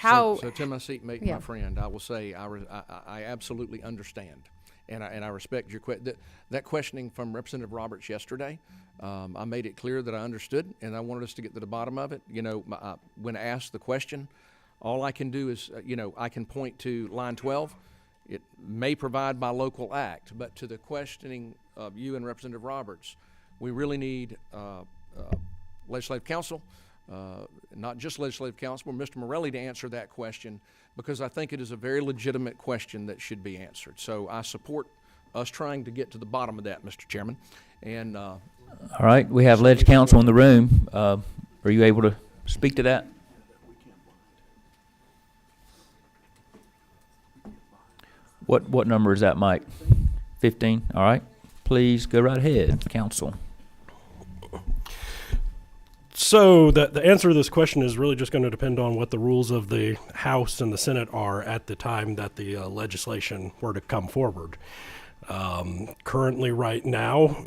Speaker 14: So to my seatmate,
Speaker 3: Yeah.
Speaker 14: my friend, I will say I absolutely understand. And I respect your that questioning from Representative Roberts yesterday. I made it clear that I understood, and I wanted us to get to the bottom of it. When asked the question, all I can do is, I can point to line 12. It may provide by local act, but to the questioning of you and Representative Roberts, we really need Legislative Council, not just Legislative Council, but Mr. Morelli to answer that question, because I think it is a very legitimate question that should be answered. So I support us trying to get to the bottom of that, Mr. Chairman. And
Speaker 1: all right, we have Ledge Council in the room. Are you able to speak to that? What number is that, Mike? 15. All right. Please go right ahead, Council.
Speaker 17: So the answer to this question is really just going to depend on what the rules of the House and the Senate are at the time that the legislation were to come forward. Currently, right now,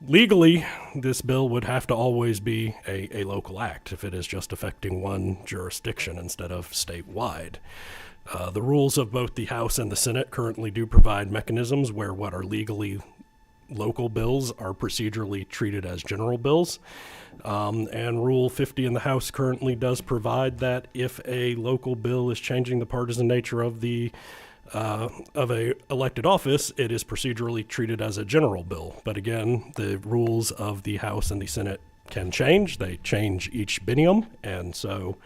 Speaker 17: legally, this bill would have to always be a local act if it is just affecting one jurisdiction instead of statewide. The rules of both the House and the Senate currently do provide mechanisms where what are legally local bills are procedurally treated as general bills. And Rule 50 in the House currently does provide that if a local bill is changing the partisan nature of a elected office, it is procedurally treated as a general bill. But again, the rules of the House and the Senate can change. They change each biennium, and so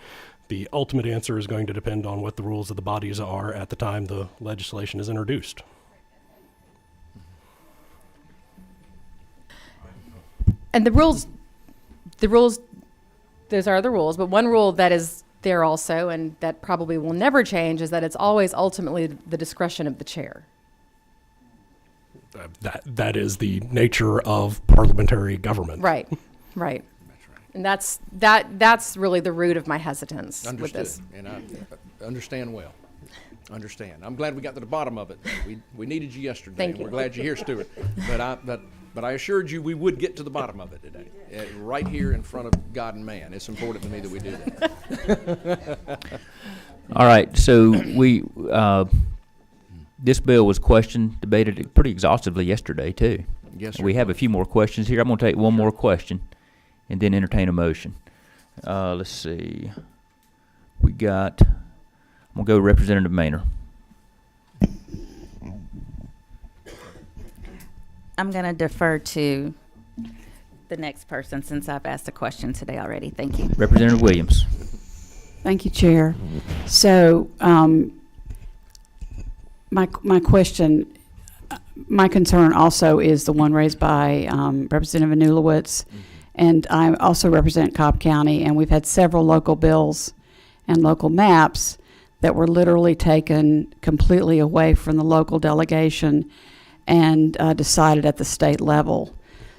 Speaker 17: the ultimate answer is going to depend on what the rules of the bodies are at the time the legislation is introduced.
Speaker 3: And the rules, those are the rules, but one rule that is there also, and that probably will never change, is that it's always ultimately the discretion of the chair.
Speaker 17: That is the nature of parliamentary government.
Speaker 3: Right. And that's really the root of my hesitance with this.
Speaker 14: And I understand well. I'm glad we got to the bottom of it. We needed you yesterday.
Speaker 3: Thank
Speaker 14: and
Speaker 3: you.
Speaker 14: We're glad you're here, Stuart. But I assured you we would get to the bottom of it today, right here in front of God and man. It's important to me that we do that.
Speaker 1: All right, so this bill was debated pretty exhaustively yesterday too.
Speaker 14: Yes, sir.
Speaker 1: We have a few more questions here. I'm going to take one more question and then entertain a motion. Let's see. I'm going to go Representative Maynor.
Speaker 6: I'm going to defer to the next person since I've asked a question today already. Thank you.
Speaker 1: Representative Williams.
Speaker 12: Thank you, Chair. So my question, my concern also is the one raised by Representative Anulowitz, and I also represent Cobb County, and we've had several local bills and local maps that were literally taken completely away from the local delegation and decided at the state level.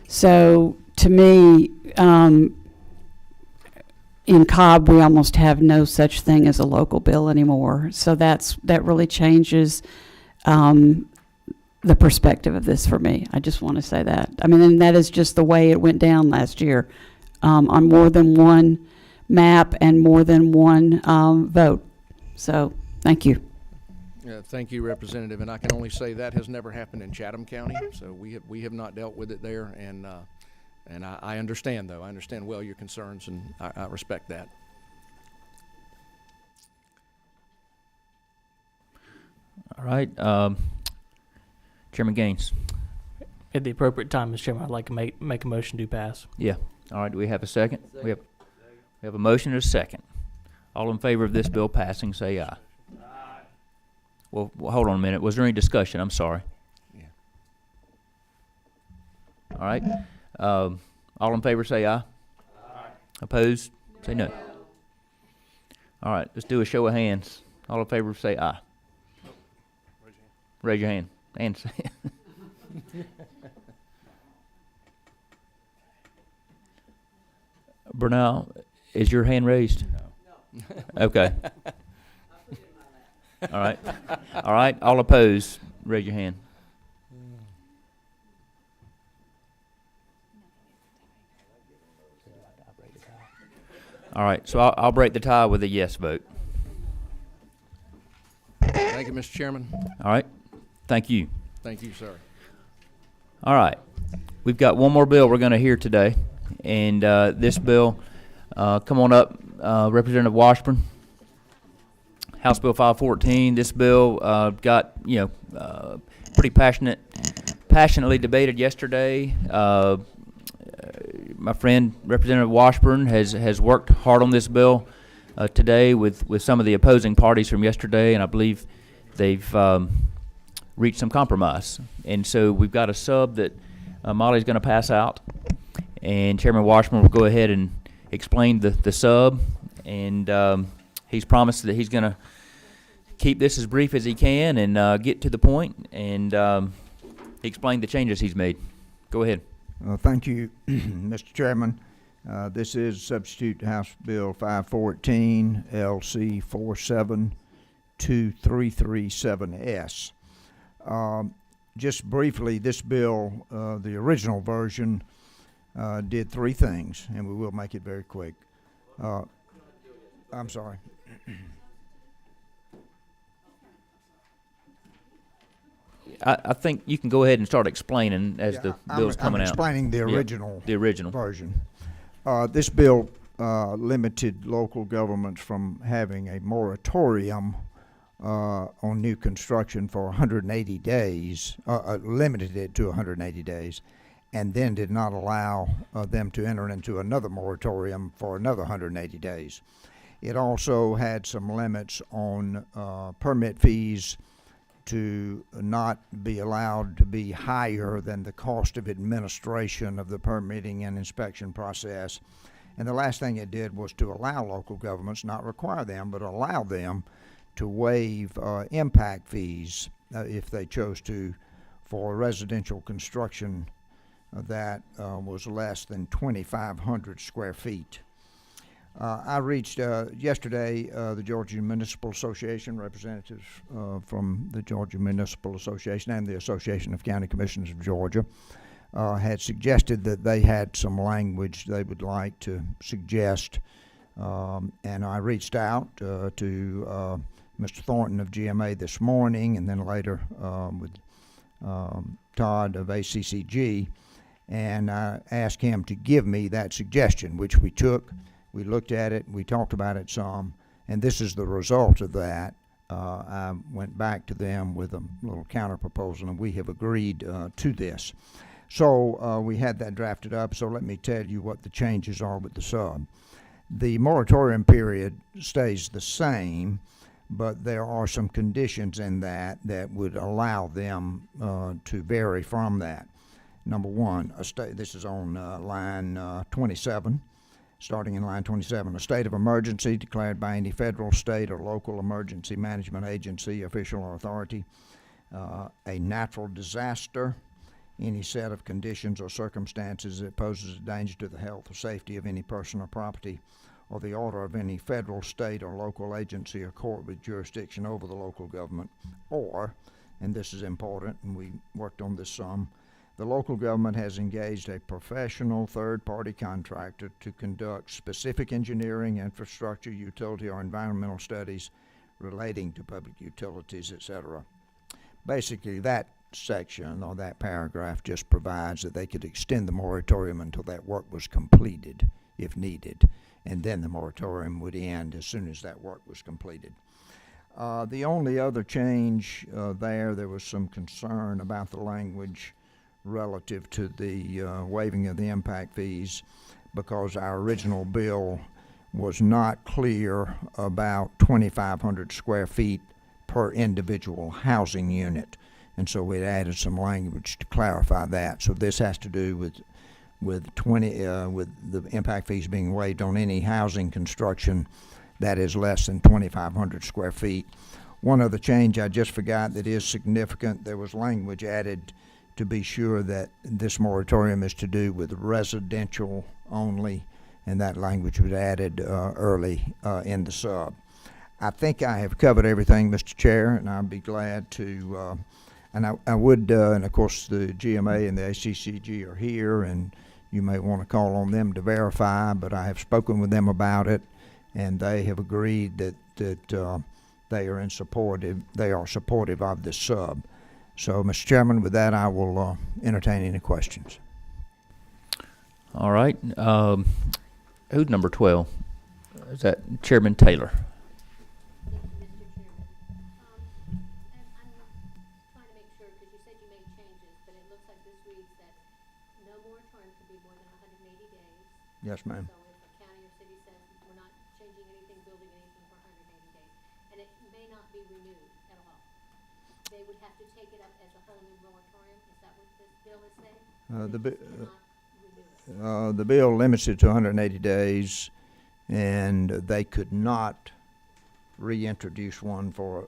Speaker 12: So to me, in Cobb, we almost have no such thing as a local bill anymore. So that really changes the perspective of this for me. I just want to say that. I mean, and that is just the way it went down last year on more than one map and more than one vote. So thank you.
Speaker 14: Thank you, Representative. And I can only say that has never happened in Chatham County. So we have not dealt with it there. And I understand, though. I understand well your concerns, and I respect that.
Speaker 1: All right. Chairman Gaines.
Speaker 11: At the appropriate time, Mr. Chairman, I'd like to make a motion to pass.
Speaker 1: Yeah. All right. Do we have a second? We have a motion and a second. All in favor of this bill passing, say aye. Aye. Well, hold on a minute. Was there any discussion? I'm sorry.
Speaker 14: Yeah.
Speaker 1: All right. All in favor, say aye. Aye. Opposed? Say no. All right. Let's do a show of hands. All in favor, say aye. Raise your hand. And say Bernal, is your hand raised? No. Okay. All right. All right. All opposed, raise your hand. All right. So I'll break the tie with a yes vote.
Speaker 14: Thank you, Mr. Chairman.
Speaker 1: All right. Thank you.
Speaker 14: Thank you, sir.
Speaker 1: All right. We've got one more bill we're going to hear today. And this bill, come on up, Representative Washburn. House Bill 514. This bill got, pretty passionately debated yesterday. My friend, Representative Washburn, has worked hard on this bill today with some of the opposing parties from yesterday, and I believe they've reached some compromise. And so we've got a sub that Molly's going to pass out, and Chairman Washburn will go ahead and explain the sub, and he's promised that he's going to keep this as brief as he can and get to the point and explain the changes he's made. Go ahead.
Speaker 18: Thank you, Mr. Chairman. This is Substitute House Bill 514, LC 4723337S. Just briefly, this bill, the original version, did three things, and we will make it very quick. I'm sorry.
Speaker 1: I think you can go ahead and start explaining as the bill's coming out.
Speaker 18: I'm explaining the original,
Speaker 1: the original
Speaker 18: version. This bill limited local governments from having a moratorium on new construction for 180 days, limited it to 180 days, and then did not allow them to enter into another moratorium for another 180 days. It also had some limits on permit fees to not be allowed to be higher than the cost of administration of the permitting and inspection process. And the last thing it did was to allow local governments, not require them, but allow them to waive impact fees if they chose to for residential construction that was less than 2,500 square feet. I reached yesterday the Georgia Municipal Association, representatives from the Georgia Municipal Association and the Association of County Commissioners of Georgia had suggested that they had some language they would like to suggest, and I reached out to Mr. Thornton of GMA this morning, and then later with Todd of ACCG, and I asked him to give me that suggestion, which we took. We looked at it, we talked about it some, and this is the result of that. I went back to them with a little counter proposal, and we have agreed to this. So we had that drafted up, so let me tell you what the changes are with the sub. The moratorium period stays the same, but there are some conditions in that that would allow them to vary from that. Number one, this is on line 27. Starting in line 27, a state of emergency declared by any federal, state, or local emergency management agency, official, or authority. A natural disaster, any set of conditions or circumstances that poses a danger to the health or safety of any person or property, or the order of any federal, state, or local agency or court with jurisdiction over the local government. Or, and this is important, and we worked on this some, the local government has engaged a professional third-party contractor to conduct specific engineering, infrastructure, utility, or environmental studies relating to public utilities, etc. Basically, that section or that paragraph just provides that they could extend the moratorium until that work was completed, if needed, and then the moratorium would end as soon as that work was completed. The only other change there was some concern about the language relative to the waiving of the impact fees, because our original bill was not clear about 2,500 square feet per individual housing unit, and so we added some language to clarify that. So this has to do with the impact fees being waived on any housing construction that is less than 2,500 square feet. One other change I just forgot that is significant, there was language added to be sure that this moratorium is to do with residential only, and that language was added early in the sub. I think I have covered everything, Mr. Chair, and I'd be glad to, and I would, and of course the GMA and the ACCG are here, and you may want to call on them to verify, but I have spoken with them about it, and they have agreed that they are supportive of this sub. So, Mr. Chairman, with that, I will entertain any questions.
Speaker 1: All right. Who's number 12? Is that Chairman Taylor?
Speaker 18: Yes, ma'am.
Speaker 19: So if a county or city says we're not changing anything, building anything for 180 days, and it may not be renewed at all, they would have to take it up as a whole new moratorium. Is that what this bill is saying?
Speaker 18: The bill limits it to 180 days, and they could not reintroduce one for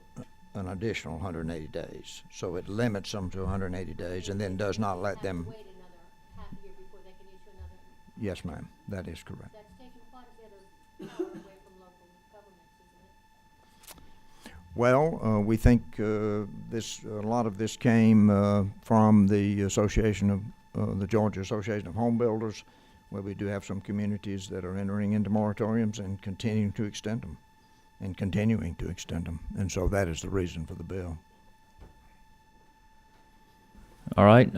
Speaker 18: an additional 180 days. So it limits them to 180 days, and then does not let them.
Speaker 19: Wait another half a year before they can issue another.
Speaker 18: Yes, ma'am. That is correct.
Speaker 19: That's taking quite a bit of power away from local governments, isn't it?
Speaker 18: Well, we think a lot of this came from the Association of the Georgia Association of Home Builders, where we do have some communities that are entering into moratoriums and continuing to extend them, and so that is the reason for the bill.
Speaker 1: All right.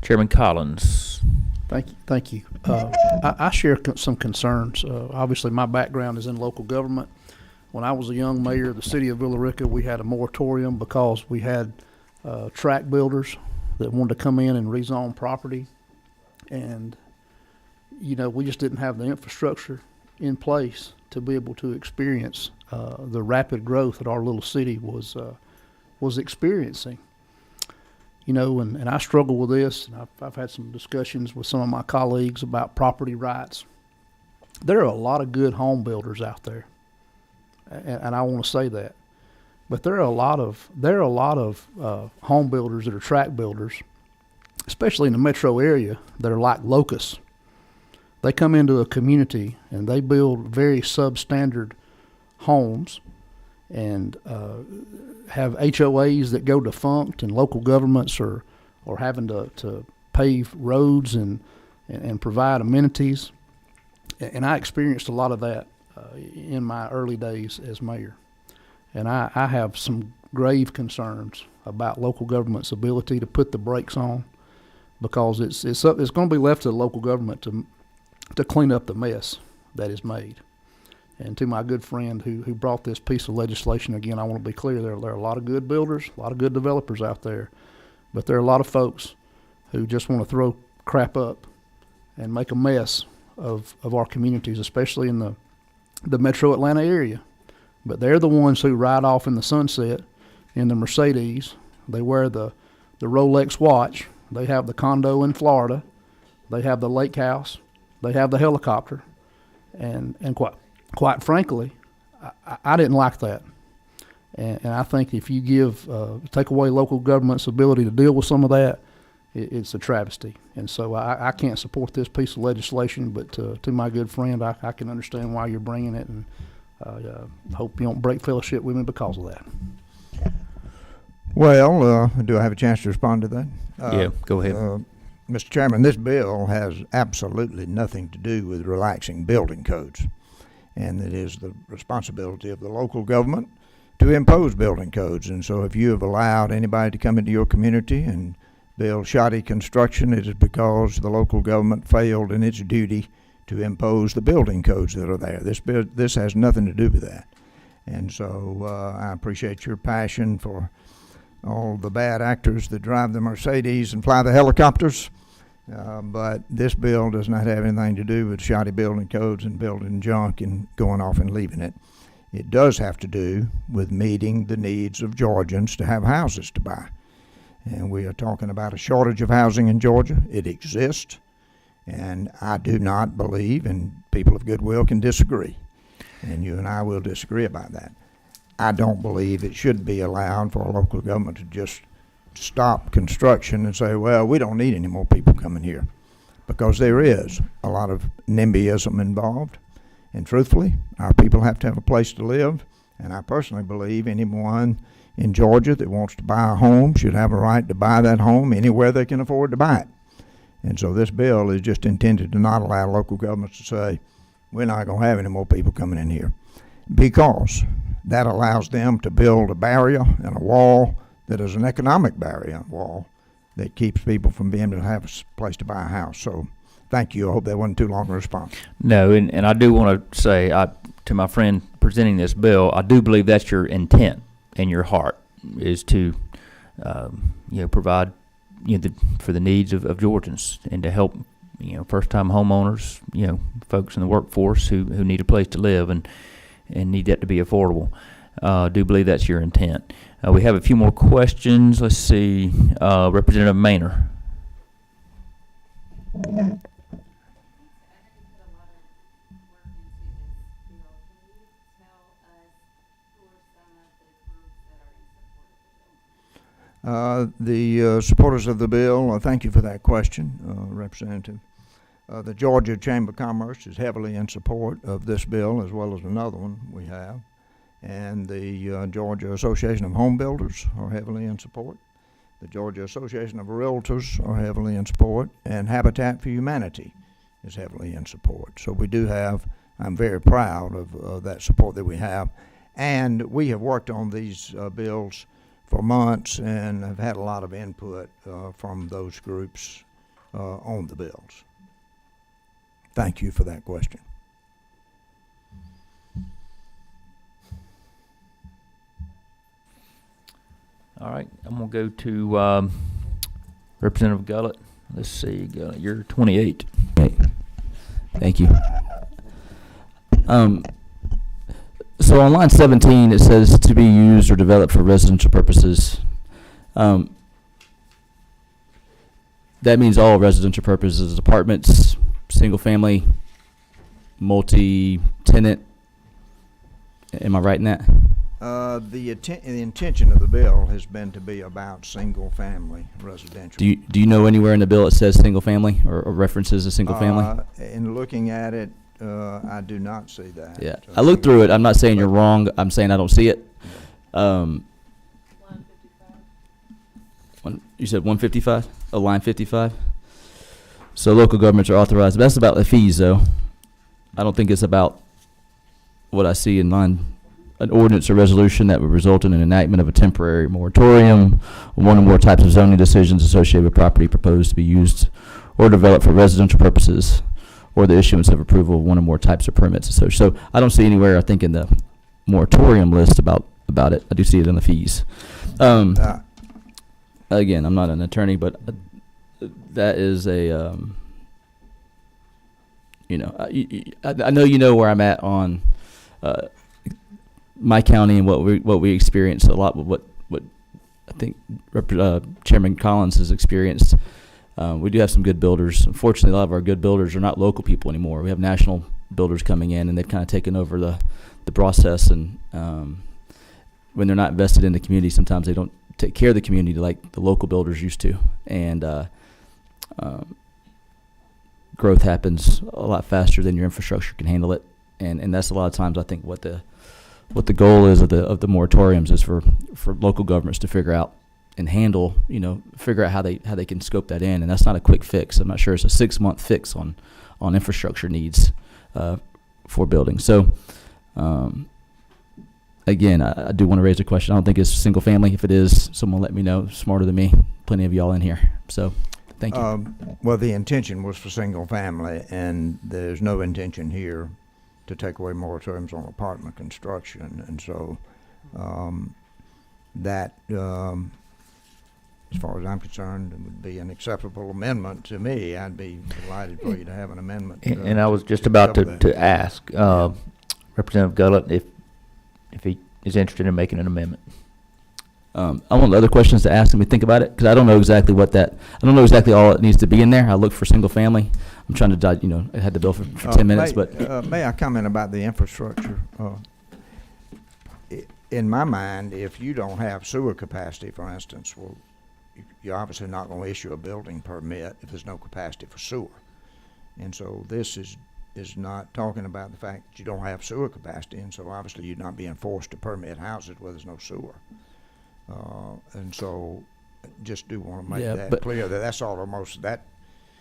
Speaker 1: Chairman Collins.
Speaker 9: Thank you. I share some concerns. Obviously, my background is in local government. When I was a young mayor of the city of Villa Rica, we had a moratorium because we had tract builders that wanted to come in and rezone property. And, we just didn't have the infrastructure in place to be able to experience the rapid growth that our little city was experiencing. And I struggle with this, and I've had some discussions with some of my colleagues about property rights. There are a lot of good home builders out there, and I want to say that. But there are a lot of home builders that are tract builders, especially in the metro area, that are like locusts. They come into a community and they build very substandard homes, and have HOAs that go defunct, and local governments are having to pave roads and provide amenities. And I experienced a lot of that in my early days as mayor. And I have some grave concerns about local government's ability to put the brakes on, because it's going to be left to the local government to clean up the mess that is made. And to my good friend who brought this piece of legislation, again, I want to be clear, there are a lot of good builders, a lot of good developers out there, but there are a lot of folks who just want to throw crap up and make a mess of our communities, especially in the metro Atlanta area. But they're the ones who ride off in the sunset in the Mercedes. They wear the Rolex watch. They have the condo in Florida. They have the lake house. They have the helicopter.
Speaker 20: And quite frankly, I didn't like that. And I think if you take away local government's ability to deal with some of that, it's a travesty. And so I can't support this piece of legislation, but to my good friend, I can understand why you're bringing it, and hope you don't break fellowship with me because of that.
Speaker 18: Well, do I have a chance to respond to that?
Speaker 1: Yeah, go ahead.
Speaker 18: Mr. Chairman, this bill has absolutely nothing to do with relaxing building codes. And it is the responsibility of the local government to impose building codes. And so if you have allowed anybody to come into your community and build shoddy construction, it is because the local government failed in its duty to impose the building codes that are there. This has nothing to do with that. And so I appreciate your passion for all the bad actors that drive the Mercedes and fly the helicopters. But this bill does not have anything to do with shoddy building codes and building junk and going off and leaving it. It does have to do with meeting the needs of Georgians to have houses to buy. And we are talking about a shortage of housing in Georgia. It exists. And I do not believe, and people of goodwill can disagree, and you and I will disagree about that. I don't believe it should be allowed for a local government to just stop construction and say, well, we don't need any more people coming here, because there is a lot of NIMBYism involved. And truthfully, our people have to have a place to live. And I personally believe anyone in Georgia that wants to buy a home should have a right to buy that home anywhere they can afford to buy it. And so this bill is just intended to not allow local governments to say, we're not going to have any more people coming in here, because that allows them to build a barrier and a wall that is an economic barrier and wall that keeps people from being able to have a place to buy a house. So thank you. I hope that wasn't too long a response.
Speaker 1: No, and I do want to say to my friend presenting this bill, I do believe that's your intent and your heart, is to provide for the needs of Georgians, and to help first-time homeowners, folks in the workforce who need a place to live and need that to be affordable. I do believe that's your intent. We have a few more questions. Let's see. Representative Maynor.
Speaker 18: The supporters of the bill, thank you for that question, Representative. The Georgia Chamber of Commerce is heavily in support of this bill, as well as another one we have. And the Georgia Association of Home Builders are heavily in support. The Georgia Association of Realtors are heavily in support. And Habitat for Humanity is heavily in support. So we do have, I'm very proud of that support that we have. And we have worked on these bills for months and have had a lot of input from those groups on the bills. Thank you for that question.
Speaker 1: All right, I'm going to go to Representative Gullett. Let's see, Gullett, you're 28.
Speaker 13: Okay. Thank you. So on line 17, it says to be used or developed for residential purposes. That means all residential purposes, apartments, single family, multi-tenant. Am I right in that?
Speaker 18: The intention of the bill has been to be about single family residential.
Speaker 13: Do you know anywhere in the bill it says single family or references a single family?
Speaker 18: In looking at it, I do not see that.
Speaker 13: Yeah, I looked through it. I'm not saying you're wrong. I'm saying I don't see it. You said 155? Oh, line 55? So local governments are authorized. That's about the fees, though. I don't think it's about what I see in line. An ordinance or resolution that would result in an enactment of a temporary moratorium on one or more types of zoning decisions associated with property proposed to be used or developed for residential purposes, or the issuance of approval of one or more types of permits associated. So I don't see anywhere, I think, in the moratorium list about it. I do see it in the fees. Again, I'm not an attorney, but that is a, I know you know where I'm at on my county and what we experience a lot with what I think Chairman Collins has experienced. We do have some good builders. Unfortunately, a lot of our good builders are not local people anymore. We have national builders coming in, and they've kind of taken over the process. And when they're not invested in the community, sometimes they don't take care of the community like the local builders used to. And growth happens a lot faster than your infrastructure can handle it. And that's a lot of times, I think, what the goal is of the moratoriums is for local governments to figure out and handle, figure out how they can scope that in. And that's not a quick fix. I'm not sure it's a 6-month fix on infrastructure needs for buildings. So again, I do want to raise a question. I don't think it's single family. If it is, someone let me know. Smarter than me. Plenty of y'all in here. So thank you.
Speaker 18: Well, the intention was for single family, and there's no intention here to take away moratoriums on apartment construction. And so that, as far as I'm concerned, it would be an acceptable amendment to me. I'd be delighted for you to have an amendment.
Speaker 1: And I was just about to ask Representative Gullett if he is interested in making an amendment.
Speaker 13: I want other questions to ask him. Think about it, because I don't know exactly I don't know exactly all that needs to be in there. I look for single family. I'm trying to, I had the bill for 10 minutes, but.
Speaker 18: May I comment about the infrastructure? In my mind, if you don't have sewer capacity, for instance, well, you're obviously not going to issue a building permit if there's no capacity for sewer. And so this is not talking about the fact that you don't have sewer capacity, and so obviously you're not being forced to permit houses where there's no sewer. And so just do want to make that clear that that's almost that.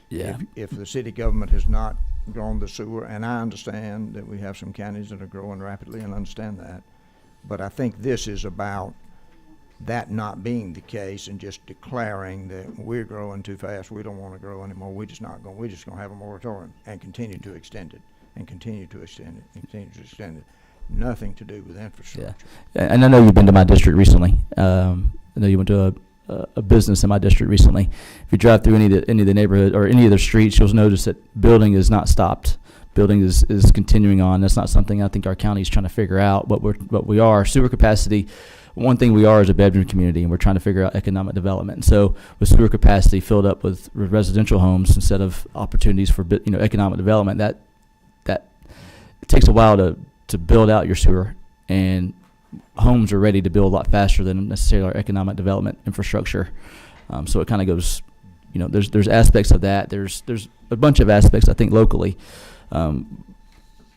Speaker 13: Yeah.
Speaker 18: If the city government has not grown the sewer, and I understand that we have some counties that are growing rapidly and understand that, but I think this is about that not being the case and just declaring that we're growing too fast, we don't want to grow anymore, we're just going to have a moratorium and continue to extend it and continue to extend it and continue to extend it. Nothing to do with infrastructure.
Speaker 13: Yeah. And I know you've been to my district recently. I know you went to a business in my district recently. If you drive through any of the neighborhood or any of the streets, you'll notice that building is not stopped. Building is continuing on. That's not something I think our county is trying to figure out. What we are, sewer capacity. One thing we are is a bedroom community, and we're trying to figure out economic development. And so, with sewer capacity filled up with residential homes instead of opportunities for economic development, that it takes a while to build out your sewer, and homes are ready to build a lot faster than necessarily our economic development infrastructure. So it kind of goes, there's aspects of that. There's a bunch of aspects I think locally, and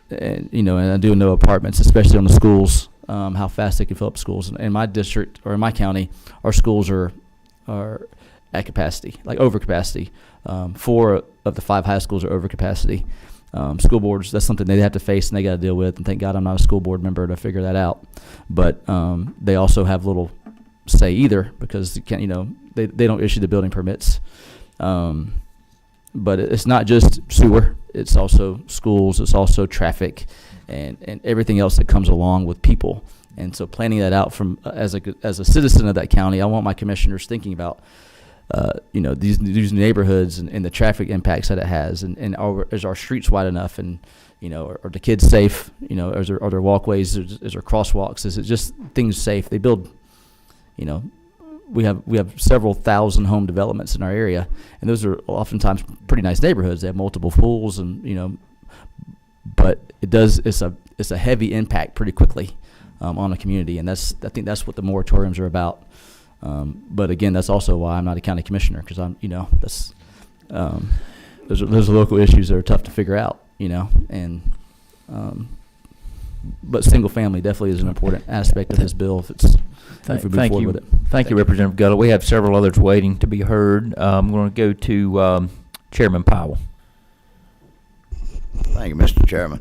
Speaker 13: I do know apartments, especially on the schools, how fast they can fill up schools. In my district or in my county, our schools are at capacity, like over capacity. 4 of the 5 high schools are over capacity. School boards, that's something they have to face and they got to deal with. And thank God I'm not a school board member to figure that out. But they also have little say either, because you can't, they don't issue the building permits. But it's not just sewer; it's also schools, it's also traffic, and everything else that comes along with people. And so planning that out from as a citizen of that county, I want my commissioners thinking about. These neighborhoods and the traffic impacts that it has, and is our streets wide enough, and are the kids safe? Are there walkways? Is there crosswalks? Is it just things safe? They build, we have several thousand home developments in our area, and those are oftentimes pretty nice neighborhoods. They have multiple pools, and but it's a heavy impact pretty quickly on a community, and I think that's what the moratoriums are about. But again, that's also why I'm not a county commissioner, because those are local issues that are tough to figure out, but single family definitely is an important aspect of this bill if we move forward with it.
Speaker 1: Thank you, Representative Gullett. We have several others waiting to be heard. I'm going to go to Chairman Powell.
Speaker 21: Thank you, Mr. Chairman.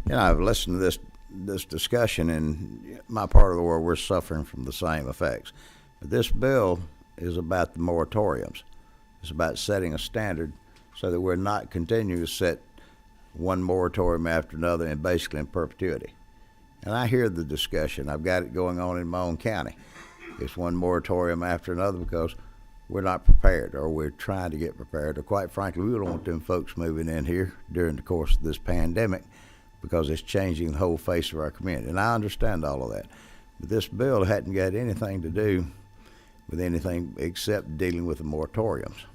Speaker 21: I've listened to this discussion. In my part of the world, we're suffering from the same effects. This bill is about the moratoriums. It's about setting a standard so that we're not continuing to set one moratorium after another and basically in perpetuity. And I hear the discussion. I've got it going on in my own county. It's one moratorium after another because we're not prepared, or we're trying to get prepared, or quite frankly, we don't want them folks moving in here during the course of this pandemic because it's changing the whole face of our community. And I understand all of that. But this bill hadn't got anything to do with anything except dealing with the moratoriums.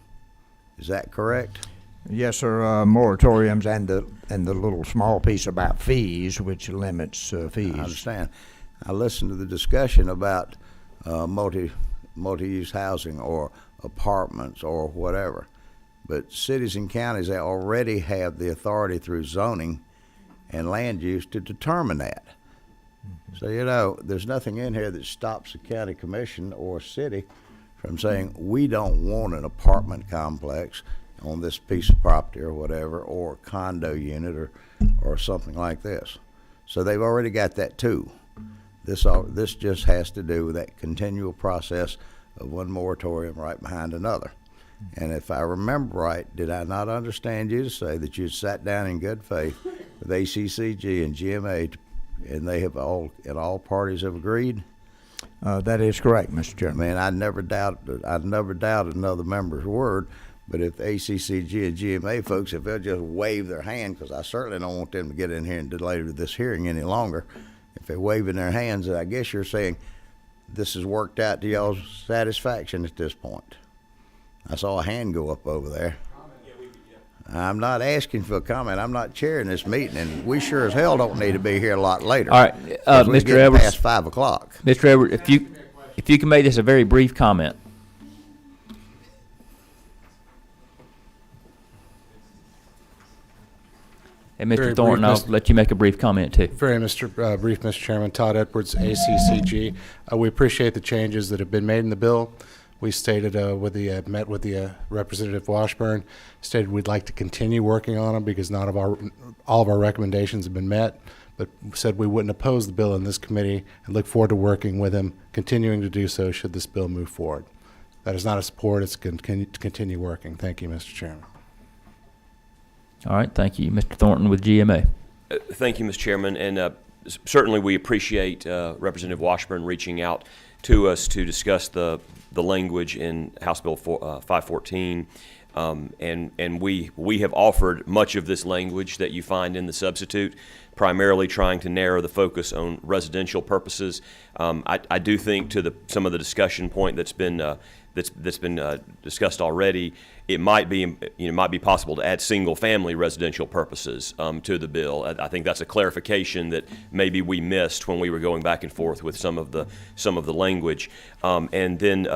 Speaker 21: Is that correct?
Speaker 18: Yes, sir. Moratoriums and the little small piece about fees, which limits fees.
Speaker 21: I understand. I listened to the discussion about multi-use housing or apartments or whatever. But cities and counties, they already have the authority through zoning and land use to determine that. So, you know, there's nothing in here that stops the county commission or city from saying, we don't want an apartment complex on this piece of property or whatever, or a condo unit or something like this. So they've already got that too. This just has to do with that continual process of one moratorium right behind another. And if I remember right, did I not understand you to say that you sat down in good faith with ACCG and GMA, and they have all parties have agreed?
Speaker 18: That is correct, Mr. Chairman.
Speaker 21: Man, I'd never doubted another member's word. But if ACCG and GMA folks, if they'll just wave their hand, because I certainly don't want them to get in here and delay this hearing any longer. If they're waving their hands, I guess you're saying this has worked out to y'all's satisfaction at this point. I saw a hand go up over there. I'm not asking for a comment. I'm not chairing this meeting, and we sure as hell don't need to be here a lot later.
Speaker 1: All right, Mr. Edwards.
Speaker 21: Past 5 o'clock.
Speaker 1: Mr. Edwards, if you can make this a very brief comment. And Mr. Thornton, I'll let you make a brief comment too.
Speaker 5: Brief, Mr. Chairman. Todd Edwards, ACCG. We appreciate the changes that have been made in the bill. We stated met with the Representative Washburn, stated we'd like to continue working on them because all of our recommendations have been met, but said we wouldn't oppose the bill in this committee and look forward to working with him, continuing to do so should this bill move forward. That is not a support, it's to continue working. Thank you, Mr. Chairman.
Speaker 1: All right, thank you. Mr. Thornton with GMA.
Speaker 22: Thank you, Mr. Chairman, and certainly we appreciate Representative Washburn reaching out to us to discuss the language in House Bill 514, and we have offered much of this language that you find in the substitute, primarily trying to narrow the focus on residential purposes. I do think to some of the discussion point that's been discussed already, it might be possible to add single-family residential purposes to the bill. I think that's a clarification that maybe we missed when we were going back and forth with some of the language. And then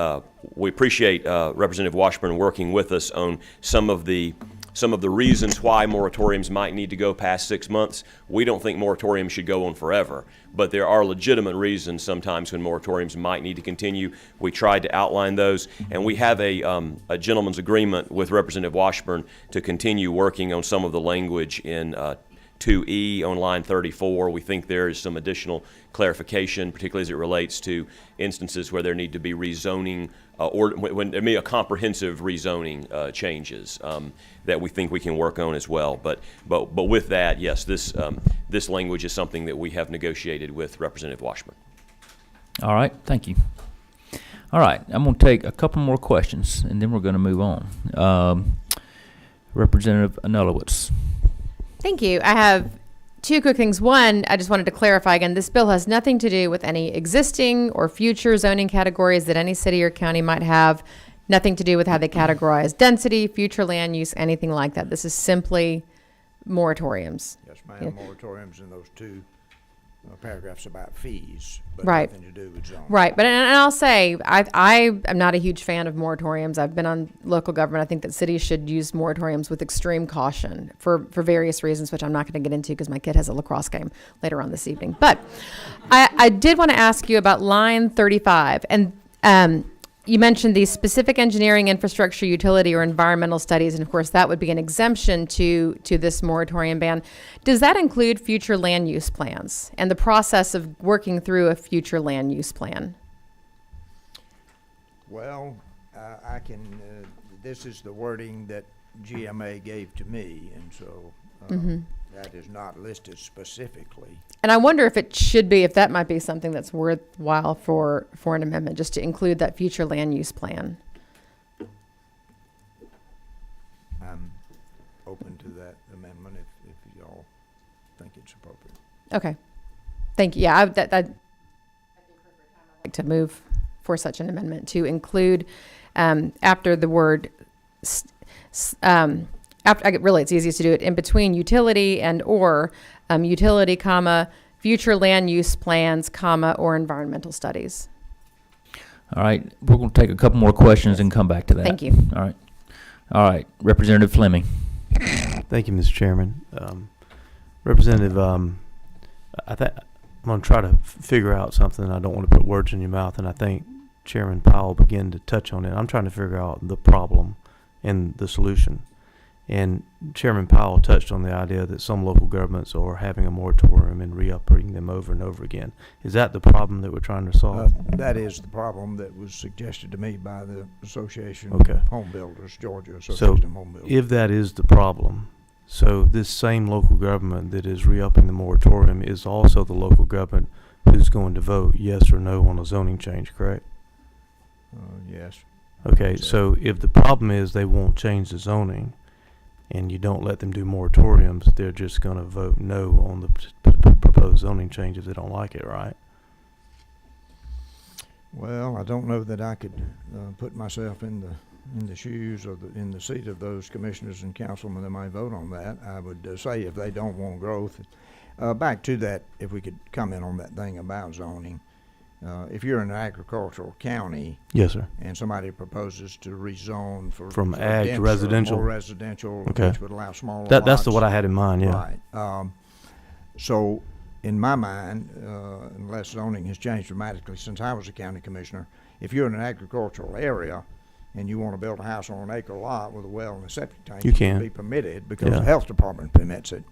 Speaker 22: we appreciate Representative Washburn working with us on some of the reasons why moratoriums might need to go past 6 months. We don't think moratoriums should go on forever, but there are legitimate reasons sometimes when moratoriums might need to continue. We tried to outline those, and we have a gentleman's agreement with Representative Washburn to continue working on some of the language in 2E on line 34. We think there is some additional clarification, particularly as it relates to instances where there need to be rezoning or when there may be a comprehensive rezoning changes that we think we can work on as well. But with that, yes, this language is something that we have negotiated with Representative Washburn.
Speaker 1: All right, thank you. All right, I'm going to take a couple more questions, and then we're going to move on. Representative Anulowicz.
Speaker 3: Thank you. I have two quick things. One, I just wanted to clarify again, this bill has nothing to do with any existing or future zoning categories that any city or county might have, nothing to do with how they categorize density, future land use, anything like that. This is simply moratoriums.
Speaker 18: Yes, ma'am. Yeah. Moratoriums in those two paragraphs about fees, but
Speaker 3: right.
Speaker 18: Nothing to do with zoning.
Speaker 3: Right, but and I'll say I am not a huge fan of moratoriums. I've been on local government. I think that cities should use moratoriums with extreme caution for various reasons, which I'm not going to get into because my kid has a lacrosse game later on this evening. But I did want to ask you about line 35, and you mentioned the specific engineering, infrastructure, utility, or environmental studies, and of course that would be an exemption to this moratorium ban. Does that include future land use plans and the process of working through a future land use plan?
Speaker 18: Well, I can, this is the wording that GMA gave to me, and so that is not listed specifically.
Speaker 3: And I wonder if it should be, if that might be something that's worthwhile for an amendment, just to include that future land use plan.
Speaker 18: I'm open to that amendment if y'all think it's appropriate.
Speaker 3: Okay. Thank you. Yeah, I'd like to move for such an amendment to include, after the word really it's easiest to do it in between utility and or utility, comma, future land use plans, comma, or environmental studies.
Speaker 1: All right, we're going to take a couple more questions and come back to that.
Speaker 3: Thank you.
Speaker 1: All right, Representative Fleming.
Speaker 4: Thank you, Mr. Chairman. Representative, I'm going to try to figure out something. I don't want to put words in your mouth, and I think Chairman Powell began to touch on it. I'm trying to figure out the problem and the solution. And Chairman Powell touched on the idea that some local governments are having a moratorium and re-upping them over and over again. Is that the problem that we're trying to solve?
Speaker 18: That is the problem that was suggested to me by the Association
Speaker 4: Okay.
Speaker 18: of Home Builders, Georgia
Speaker 4: So
Speaker 18: Association of Home Builders.
Speaker 4: if that is the problem, so this same local government that is re-upping the moratorium is also the local government who's going to vote yes or no on a zoning change, correct?
Speaker 18: Yes.
Speaker 4: Okay, so if the problem is they won't change the zoning and you don't let them do moratoriums, they're just going to vote no on the proposed zoning change if they don't like it, right?
Speaker 18: Well, I don't know that I could put myself in the shoes or in the seat of those commissioners and councilmen that might vote on that. I would say if they don't want growth. Back to that, if we could comment on that thing about zoning. If you're in an agricultural county,
Speaker 4: yes, sir,
Speaker 18: and somebody proposes to rezone
Speaker 4: from ag to
Speaker 18: denser,
Speaker 4: residential,
Speaker 18: more residential,
Speaker 4: okay,
Speaker 18: which would allow smaller
Speaker 4: that's
Speaker 18: lots,
Speaker 4: the what I had in mind, yeah.
Speaker 18: Right. So, in my mind, unless zoning has changed dramatically since I was a county commissioner, if you're in an agricultural area and you want to build a house on an acre lot with a well and a septic tank,
Speaker 4: you can
Speaker 18: be permitted because
Speaker 4: yeah.
Speaker 18: the health department permits it.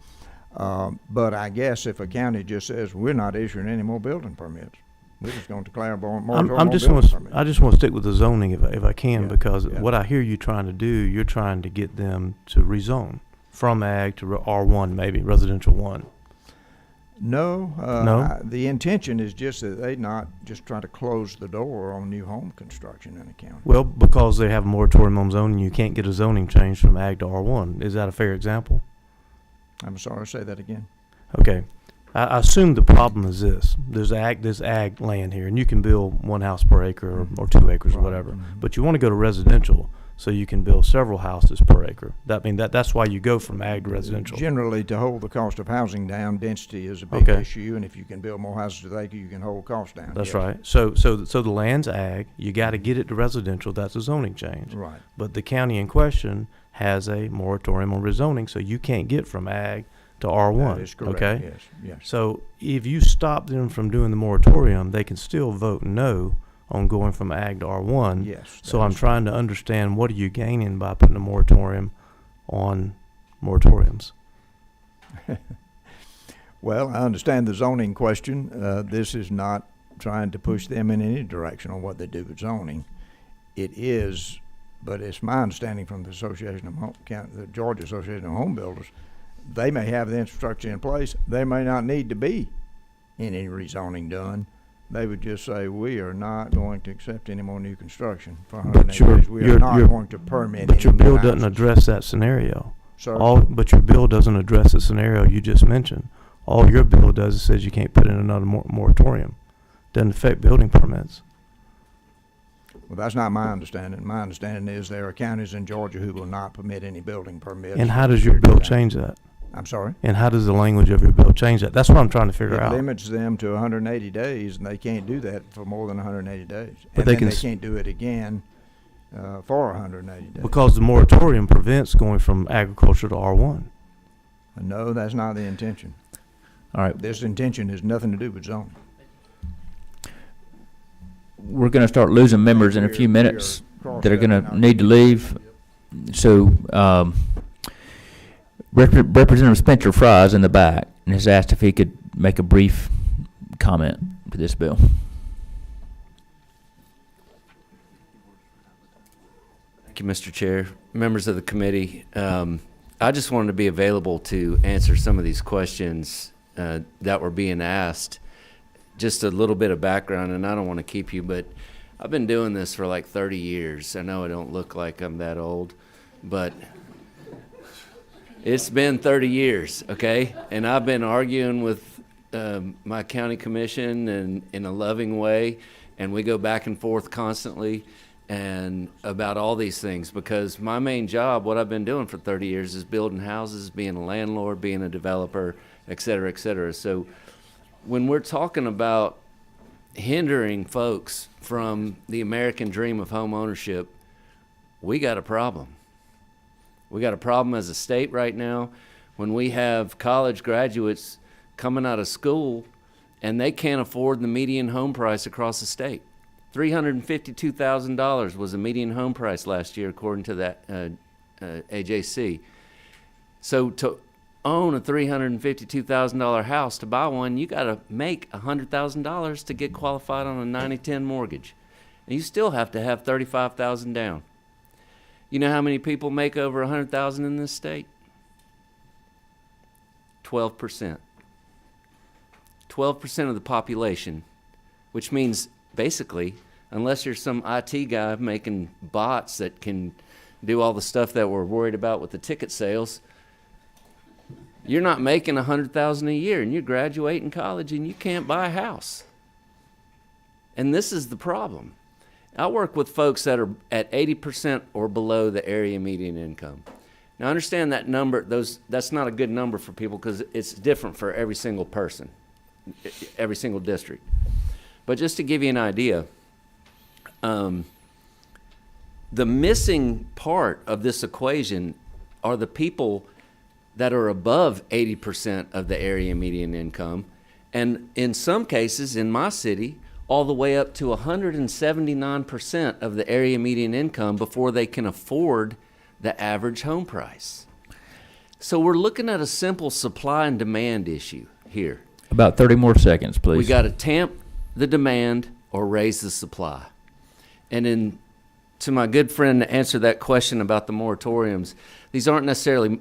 Speaker 18: But I guess if a county just says we're not issuing any more building permits, we're just going to declare a moratorium on building permits.
Speaker 4: I just want to stick with the zoning if I can,
Speaker 18: Yeah,
Speaker 4: because
Speaker 18: yeah.
Speaker 4: what I hear you trying to do, you're trying to get them to rezone from ag to R1, maybe residential 1.
Speaker 18: No,
Speaker 4: No?
Speaker 18: the intention is just that they not just try to close the door on new home construction in the county.
Speaker 4: Well, because they have a moratorium on zoning, you can't get a zoning change from ag to R1. Is that a fair example?
Speaker 18: I'm sorry, say that again.
Speaker 4: Okay. I assume the problem is this. There's ag land here, and you can build one house per acre or 2 acres or whatever. But you want to go to residential so you can build several houses per acre. That's why you go from ag to residential.
Speaker 18: Generally, to hold the cost of housing down, density is a big
Speaker 4: Okay.
Speaker 18: issue, and if you can build more houses per acre, you can hold costs down.
Speaker 4: That's
Speaker 18: yes.
Speaker 4: right. So the land's ag. You got to get it to residential. That's a zoning change.
Speaker 18: Right.
Speaker 4: But the county in question has a moratorium on rezoning, so you can't get from ag to R1.
Speaker 18: That is correct.
Speaker 4: Okay.
Speaker 18: Yes. Yes.
Speaker 4: So if you stop them from doing the moratorium, they can still vote no on going from ag to R1.
Speaker 18: Yes.
Speaker 4: So I'm trying to understand, what are you gaining by putting a moratorium on moratoriums?
Speaker 18: Well, I understand the zoning question. This is not trying to push them in any direction on what they do with zoning. It is, but it's my understanding from the the Georgia Association of Home Builders, they may have the infrastructure in place. They may not need to be any rezoning done. They would just say, we are not going to accept any more new construction for 180 days. We are not going to permit
Speaker 4: But
Speaker 18: any
Speaker 4: your
Speaker 18: new
Speaker 4: bill
Speaker 18: houses.
Speaker 4: doesn't address that scenario.
Speaker 18: Sir?
Speaker 4: But your bill doesn't address the scenario you just mentioned. All your bill does is says you can't put in another moratorium. Doesn't affect building permits.
Speaker 18: Well, that's not my understanding. My understanding is there are counties in Georgia who will not permit any building permits.
Speaker 4: And how does your bill change that?
Speaker 18: I'm sorry?
Speaker 4: And how does the language of your bill change that? That's what I'm trying to figure
Speaker 18: It
Speaker 4: out.
Speaker 18: limits them to 180 days, and they can't do that for more than 180 days.
Speaker 4: But
Speaker 18: And
Speaker 4: they
Speaker 18: then
Speaker 4: can
Speaker 18: they can't do it again for 180 days.
Speaker 4: Because the moratorium prevents going from agriculture to R1.
Speaker 18: No, that's not the intention.
Speaker 1: All right.
Speaker 18: This intention has nothing to do with zoning.
Speaker 1: We're going to start losing members in a few minutes that are going to need to leave. So, Representative Spencer Fry is in the back and has asked if he could make a brief comment to this bill.
Speaker 7: Thank you, Mr. Chair. Members of the committee, I just wanted to be available to answer some of these questions that were being asked. Just a little bit of background, and I don't want to keep you, but I've been doing this for like 30 years. I know I don't look like I'm that old, but it's been 30 years, okay? And I've been arguing with my county commission and in a loving way, and we go back and forth constantly. and about all these things, because my main job, what I've been doing for 30 years, is building houses, being a landlord, being a developer, et cetera, et cetera. So when we're talking about hindering folks from the American dream of home ownership, we got a problem. We got a problem as a state right now when we have college graduates coming out of school and they can't afford the median home price across the state. $352,000 was the median home price last year, according to that AJC. So to own a $352,000 house, to buy one, you got to make $100,000 to get qualified on a 90-10 mortgage. And you still have to have $35,000 down. You know how many people make over $100,000 in this state? 12%. 12% of the population, which means basically, unless you're some IT guy making bots that can do all the stuff that we're worried about with the ticket sales, you're not making $100,000 a year, and you're graduating college and you can't buy a house. And this is the problem. I work with folks that are at 80% or below the area median income. Now, understand that number; that's not a good number for people because it's different for every single person, every single district. But just to give you an idea, the missing part of this equation are the people that are above 80% of the area median income, and in some cases, in my city, all the way up to 179% of the area median income before they can afford the average home price. So we're looking at a simple supply and demand issue here.
Speaker 1: About 30 more seconds, please.
Speaker 7: We got to tamp the demand or raise the supply. And to my good friend to answer that question about the moratoriums, these aren't necessarily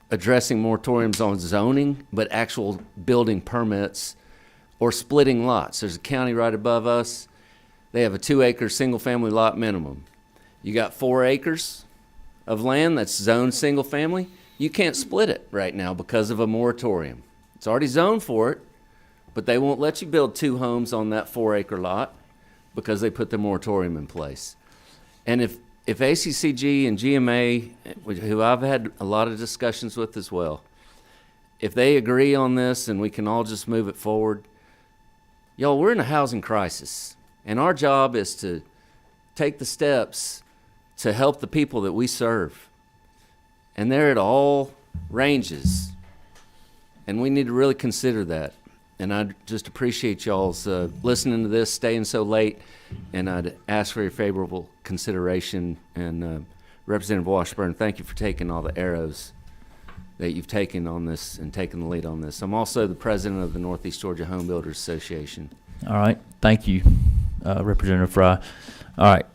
Speaker 7: addressing moratoriums on zoning, but actual building permits or splitting lots. There's a county right above us. They have a 2-acre single-family lot minimum. You got 4 acres of land that's zoned single-family. You can't split it right now because of a moratorium. It's already zoned for it, but they won't let you build 2 homes on that 4-acre lot because they put the moratorium in place. And if ACCG and GMA, who I've had a lot of discussions with as well, if they agree on this and we can all just move it forward, y'all, we're in a housing crisis, and our job is to take the steps to help the people that we serve. And they're at all ranges, and we need to really consider that. And I just appreciate y'all's listening to this, staying so late, and I'd ask for your favorable consideration. And Representative Washburn, thank you for taking all the arrows that you've taken on this and taking the lead on this. I'm also the president of the Northeast Georgia Home Builders Association.
Speaker 1: All right. Thank you, Representative Fry. All right.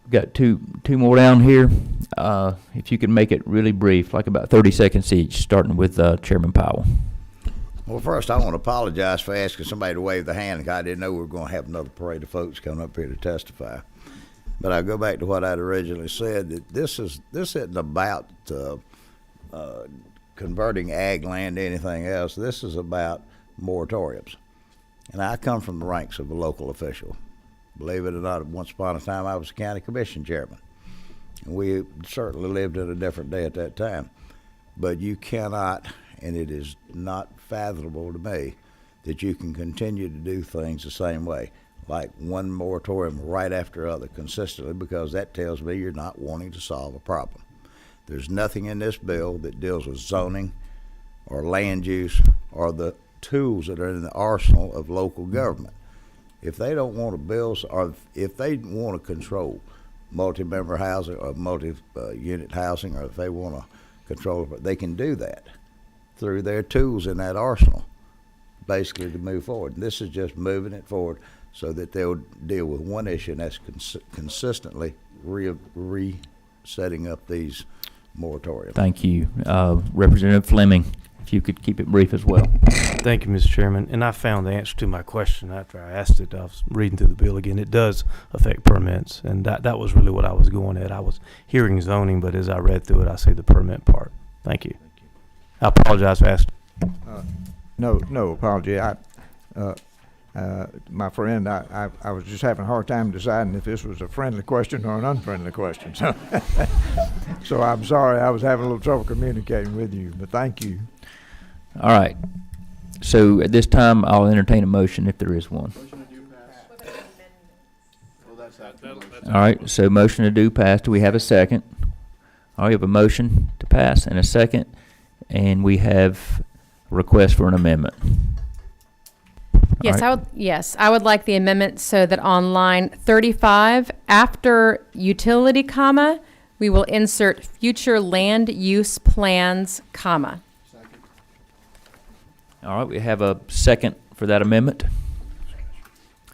Speaker 1: We've got two more down here. If you could make it really brief, like about 30 seconds each, starting with Chairman Powell.
Speaker 21: Well, first, I want to apologize for asking somebody to wave the hand. I didn't know we were going to have another parade of folks coming up here to testify. But I go back to what I'd originally said, that this isn't about converting ag land to anything else. This is about moratoriums. And I come from the ranks of a local official. Believe it or not, once upon a time I was a county commission chairman. And we certainly lived in a different day at that time. But you cannot, and it is not fathomable to me, that you can continue to do things the same way, like one moratorium right after other consistently, because that tells me you're not wanting to solve a problem. There's nothing in this bill that deals with zoning or land use or the tools that are in the arsenal of local government. If they don't want to build, or if they want to control multi-member housing or multi-unit housing, or if they want to control it, they can do that through their tools in that arsenal, basically, to move forward. And this is just moving it forward so that they'll deal with one issue, and that's consistently resetting up these moratoriums.
Speaker 1: Thank you. Representative Fleming, if you could keep it brief as well.
Speaker 4: Thank you, Mr. Chairman. And I found the answer to my question after I asked it. I was reading through the bill again. It does affect permits, and that was really what I was going at. I was hearing zoning, but as I read through it, I see the permit part. Thank you. I apologize for asking.
Speaker 18: No apology. My friend, I was just having a hard time deciding if this was a friendly question or an unfriendly question. So, so I'm sorry I was having a little trouble communicating with you, but thank you.
Speaker 1: All right. So at this time, I'll entertain a motion if there is one. All right, so motion to do pass. Do we have a second? All right, we have a motion to pass and a second, and we have a request for an amendment.
Speaker 3: Yes,
Speaker 1: All right.
Speaker 3: I would like the amendment so that on line 35, after utility, comma, we will insert future land use plans, comma.
Speaker 1: All right, we have a second for that amendment.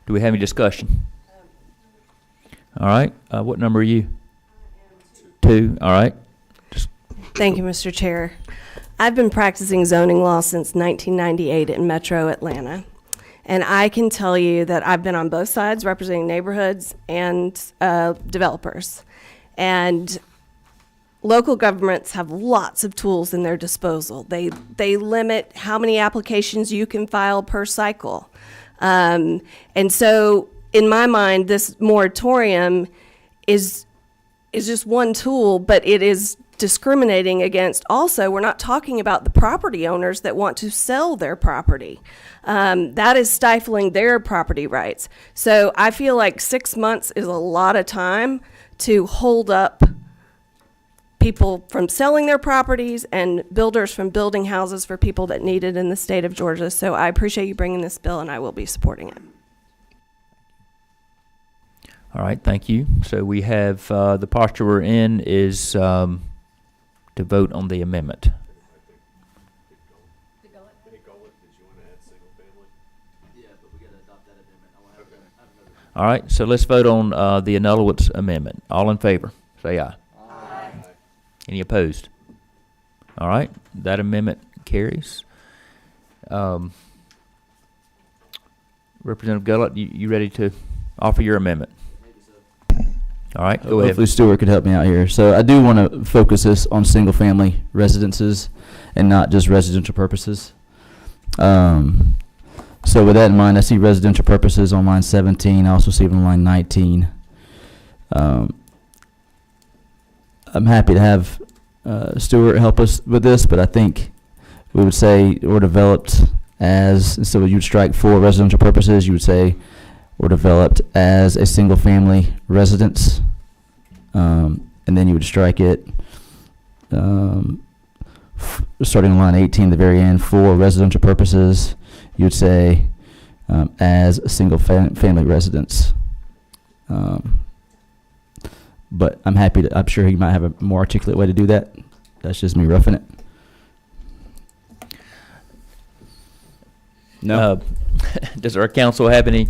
Speaker 1: Do we have any discussion? All right, what number are you? 2. All right.
Speaker 2: Thank you, Mr. Chair. I've been practicing zoning law since 1998 in Metro Atlanta. And I can tell you that I've been on both sides representing neighborhoods and developers. And local governments have lots of tools in their disposal. They limit how many applications you can file per cycle. And so in my mind, this moratorium is just one tool, but it is discriminating against also, we're not talking about the property owners that want to sell their property. That is stifling their property rights. So I feel like 6 months is a lot of time to hold up people from selling their properties and builders from building houses for people that need it in the state of Georgia. So I appreciate you bringing this bill, and I will be supporting it.
Speaker 1: All right, thank you. So we have, the posture we're in is to vote on the amendment. All right, so let's vote on the Anulowitz amendment. All in favor, say aye. Aye. Any opposed? All right, that amendment carries. Representative Gullett, you ready to offer your amendment? All right, go ahead.
Speaker 13: Hopefully Stuart could help me out here. So I do want to focus this on single-family residences and not just residential purposes. So with that in mind, I see residential purposes on line 17. I also see it on line 19. I'm happy to have Stuart help us with this, but I think we would say or developed as, instead of you'd strike for residential purposes, you would say or developed as a single-family residence, and then you would strike it starting on line 18, the very end, for residential purposes, you would say as a single-family residence. But I'm happy to, I'm sure he might have a more articulate way to do that. That's just me roughing it. No.
Speaker 1: Does our council have any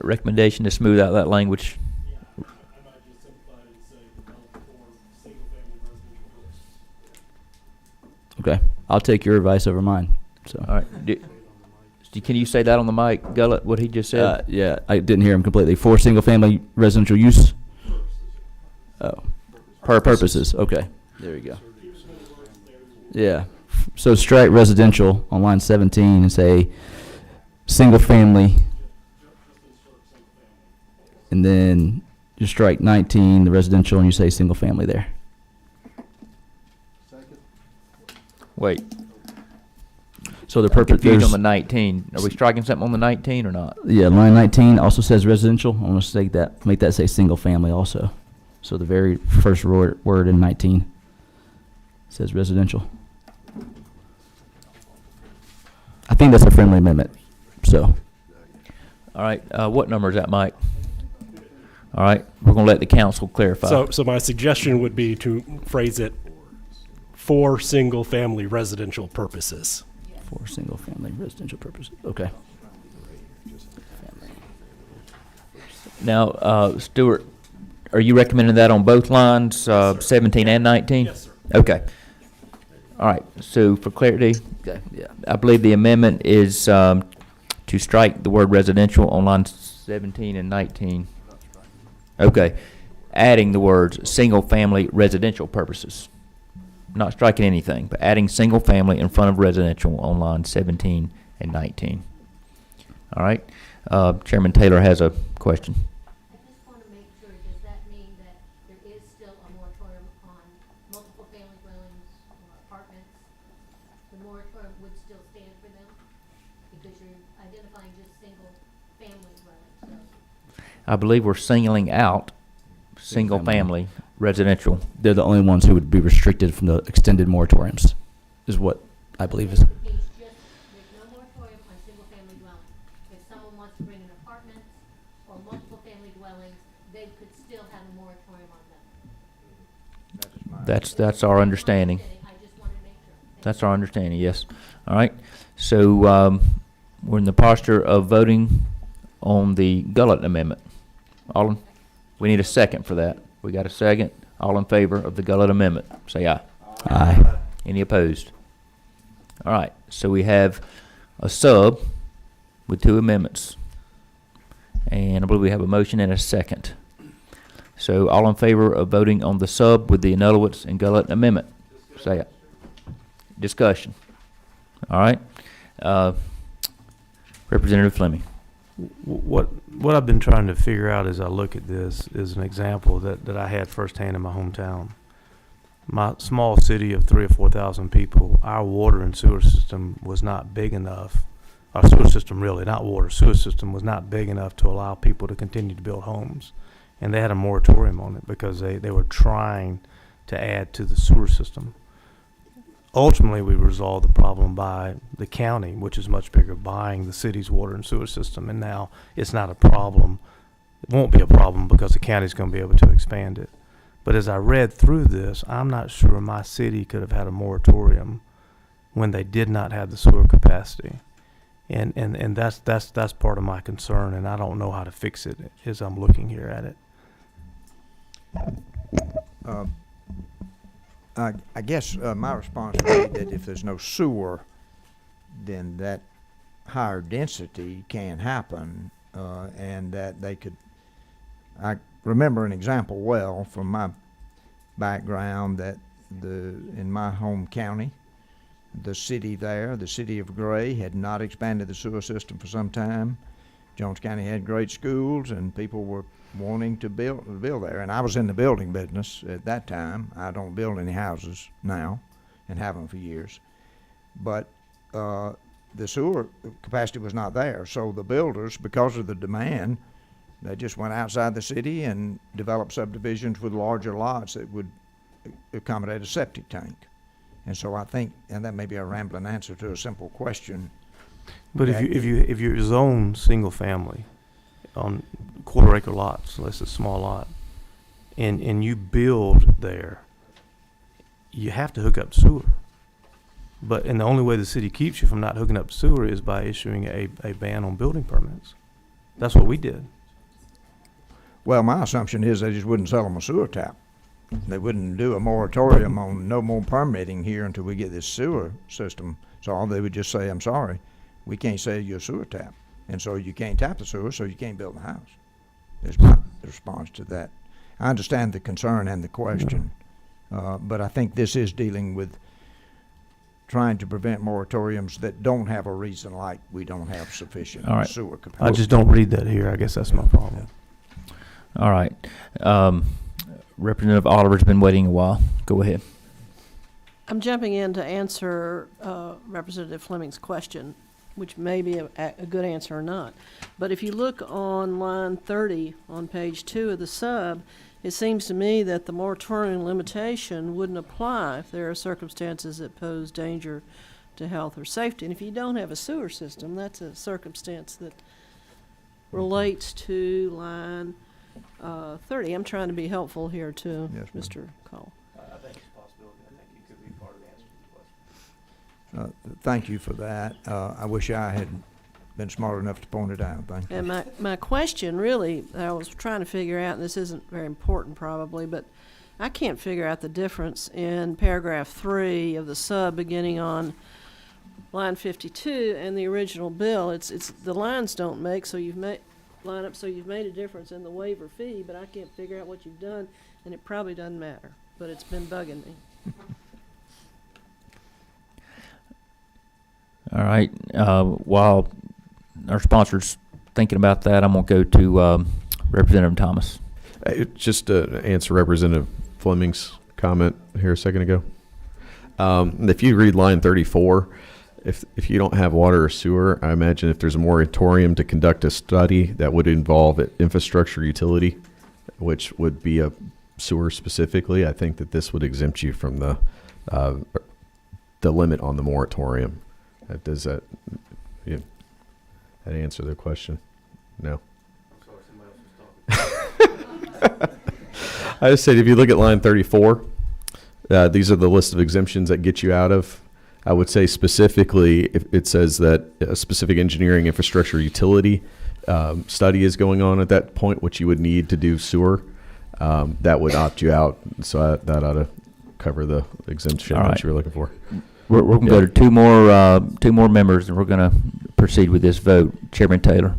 Speaker 1: recommendation to smooth out that language?
Speaker 13: Okay, I'll take your advice over mine. So.
Speaker 1: All right. Can you say that on the mic, Gullett, what he just said?
Speaker 13: Yeah, I didn't hear him completely. For single-family residential use? Oh. Purposes. Okay, there you go. Yeah. So strike residential on line 17 and say single-family. And then you strike 19, the residential, and you say single-family there.
Speaker 1: Wait.
Speaker 13: So the purpose
Speaker 1: confused on the 19. Are we striking something on the 19 or not?
Speaker 13: Yeah, line 19 also says residential. I'm going to take that, make that say single-family also. So the very first word in 19 says residential. I think that's a friendly amendment. So.
Speaker 1: All right. What number is that, Mike? All right. We're going to let the council clarify.
Speaker 17: So my suggestion would be to phrase it for single-family residential purposes.
Speaker 13: For single-family residential purposes. Okay.
Speaker 1: Now, Stuart, are you recommending that on both lines, 17 and 19?
Speaker 17: Yes, sir.
Speaker 1: Okay. All right. So for clarity,
Speaker 13: okay, yeah.
Speaker 1: I believe the amendment is to strike the word residential on lines 17 and 19. Okay. Adding the words single-family residential purposes. Not striking anything, but adding single-family in front of residential on line 17 and 19. All right. Chairman Taylor has a question.
Speaker 8: I just want to make sure, does that mean that there is still a moratorium on multiple family dwellings or apartments? The moratorium would still stand for them? Because you're identifying just single family dwellings, so.
Speaker 1: I believe we're singling out single-family residential.
Speaker 13: They're the only ones who would be restricted from the extended moratoriums, is what I believe is.
Speaker 8: There's no moratorium on single-family dwellings. If someone wants to bring in apartments or multiple family dwellings, they could still have a moratorium on them.
Speaker 1: That's our understanding.
Speaker 8: I just wanted to make sure.
Speaker 1: That's our understanding, yes. All right. So we're in the posture of voting on the Gullett Amendment. We need a second for that. We got a second. All in favor of the Gullett Amendment, say aye.
Speaker 13: Aye.
Speaker 1: Any opposed? All right. So we have a sub with 2 amendments. And I believe we have a motion and a second. So all in favor of voting on the sub with the Anulowitz and Gullett Amendment, say aye. Discussion. All right. Representative Fleming.
Speaker 4: What I've been trying to figure out as I look at this is an example that I had firsthand in my hometown. My small city of 3,000 or 4,000 people, our water and sewer system was not big enough. Our sewer system, really, not water, sewer system was not big enough to allow people to continue to build homes. And they had a moratorium on it because they were trying to add to the sewer system. Ultimately, we resolved the problem by the county, which is much bigger, buying the city's water and sewer system. And now it's not a problem. It won't be a problem because the county's going to be able to expand it. But as I read through this, I'm not sure my city could have had a moratorium when they did not have the sewer capacity. And that's part of my concern, and I don't know how to fix it as I'm looking here at it.
Speaker 18: I guess my response would be that if there's no sewer, then that higher density can happen, and that they could. I remember an example well from my background that in my home county, the city there, the city of Gray, had not expanded the sewer system for some time. Jones County had great schools, and people were wanting to build there. And I was in the building business at that time. I don't build any houses now and haven't for years. But the sewer capacity was not there. So the builders, because of the demand, they just went outside the city and developed subdivisions with larger lots that would accommodate a septic tank. And so I think, and that may be a rambling answer to a simple question.
Speaker 4: But if you zone single family on quarter-acre lots, unless it's a small lot, and you build there, you have to hook up sewer. And the only way the city keeps you from not hooking up sewer is by issuing a ban on building permits. That's what we did.
Speaker 18: Well, my assumption is they just wouldn't sell them a sewer tap. They wouldn't do a moratorium on no more permitting here until we get this sewer system solved. They would just say, I'm sorry, we can't sell you a sewer tap. And so you can't tap the sewer, so you can't build the house. Is my response to that. I understand the concern and the question, but I think this is dealing with trying to prevent moratoriums that don't have a reason, like we don't have sufficient sewer capacity.
Speaker 4: I just don't read that here. I guess that's my problem.
Speaker 1: All right. Representative Oliver's been waiting a while. Go ahead.
Speaker 10: I'm jumping in to answer Representative Fleming's question, which may be a good answer or not. But if you look on line 30 on page 2 of the sub, it seems to me that the moratorium limitation wouldn't apply if there are circumstances that pose danger to health or safety. And if you don't have a sewer system, that's a circumstance that relates to line 30. I'm trying to be helpful here to Mr. Cole.
Speaker 4: I think it's a possibility. I think it could be part of the answer to the question.
Speaker 18: Thank you for that. I wish I had been smart enough to point it out. Thank you.
Speaker 10: And my question really, I was trying to figure out, and this isn't very important probably, but I can't figure out the difference in paragraph 3 of the sub beginning on line 52 and the original bill. It's the lines don't make, so you've made line up, so you've made a difference in the waiver fee, but I can't figure out what you've done, and it probably doesn't matter, but it's been bugging me.
Speaker 1: All right. While our sponsors thinking about that, I'm going to go to Representative Thomas.
Speaker 15: Just to answer Representative Fleming's comment here a second ago. If you read line 34, if you don't have water or sewer, I imagine if there's a moratorium to conduct a study that would involve infrastructure utility, which would be a sewer specifically, I think that this would exempt you from the limit on the moratorium. Does that answer the question? No. I just said if you look at line 34, these are the list of exemptions that get you out of. I would say specifically if it says that a specific engineering infrastructure utility study is going on at that point, which you would need to do sewer, that would opt you out. So that ought to cover the exemption that you were looking for.
Speaker 1: We're going to go to two more members, and we're going to proceed with this vote. Chairman Taylor.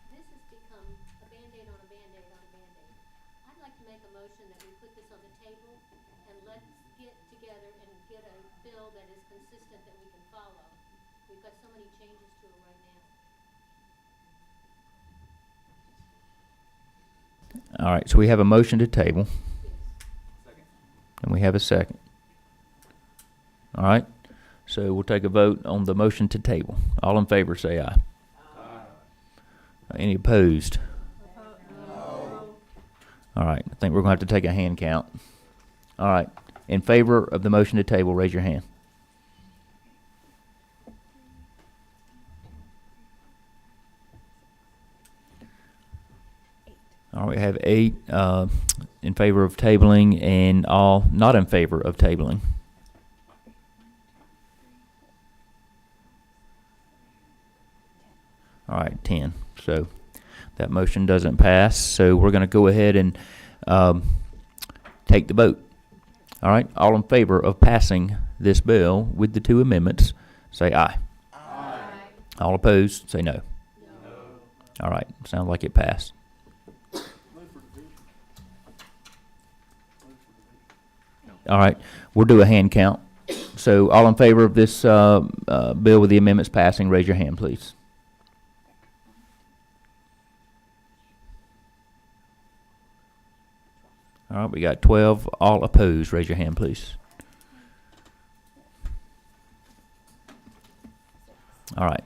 Speaker 8: This has become a Band-Aid on a Band-Aid on a Band-Aid. I'd like to make a motion that we put this on the table and let's get together and get a bill that is consistent that we can follow. We've got so many changes to it right now.
Speaker 1: All right, so we have a motion to table. And we have a second. All right, so we'll take a vote on the motion to table. All in favor, say aye. Any opposed? No. All right, I think we're going to have to take a hand count. All right, in favor of the motion to table, raise your hand. All right, we have 8 in favor of tabling and all not in favor of tabling. All right, 10. So that motion doesn't pass. So we're going to go ahead and take the vote. All right, all in favor of passing this bill with the 2 amendments, say aye. Aye. All opposed, say no. No. All right, sounds like it passed. All right, we'll do a hand count. So all in favor of this bill with the amendments passing, raise your hand, please. All right, we got 12. All opposed, raise your hand, please. All right.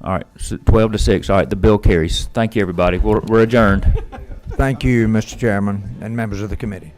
Speaker 1: All right, so 12 to 6. All right, the bill carries. Thank you, everybody. We're adjourned.
Speaker 18: Thank you, Mr. Chairman and members of the committee.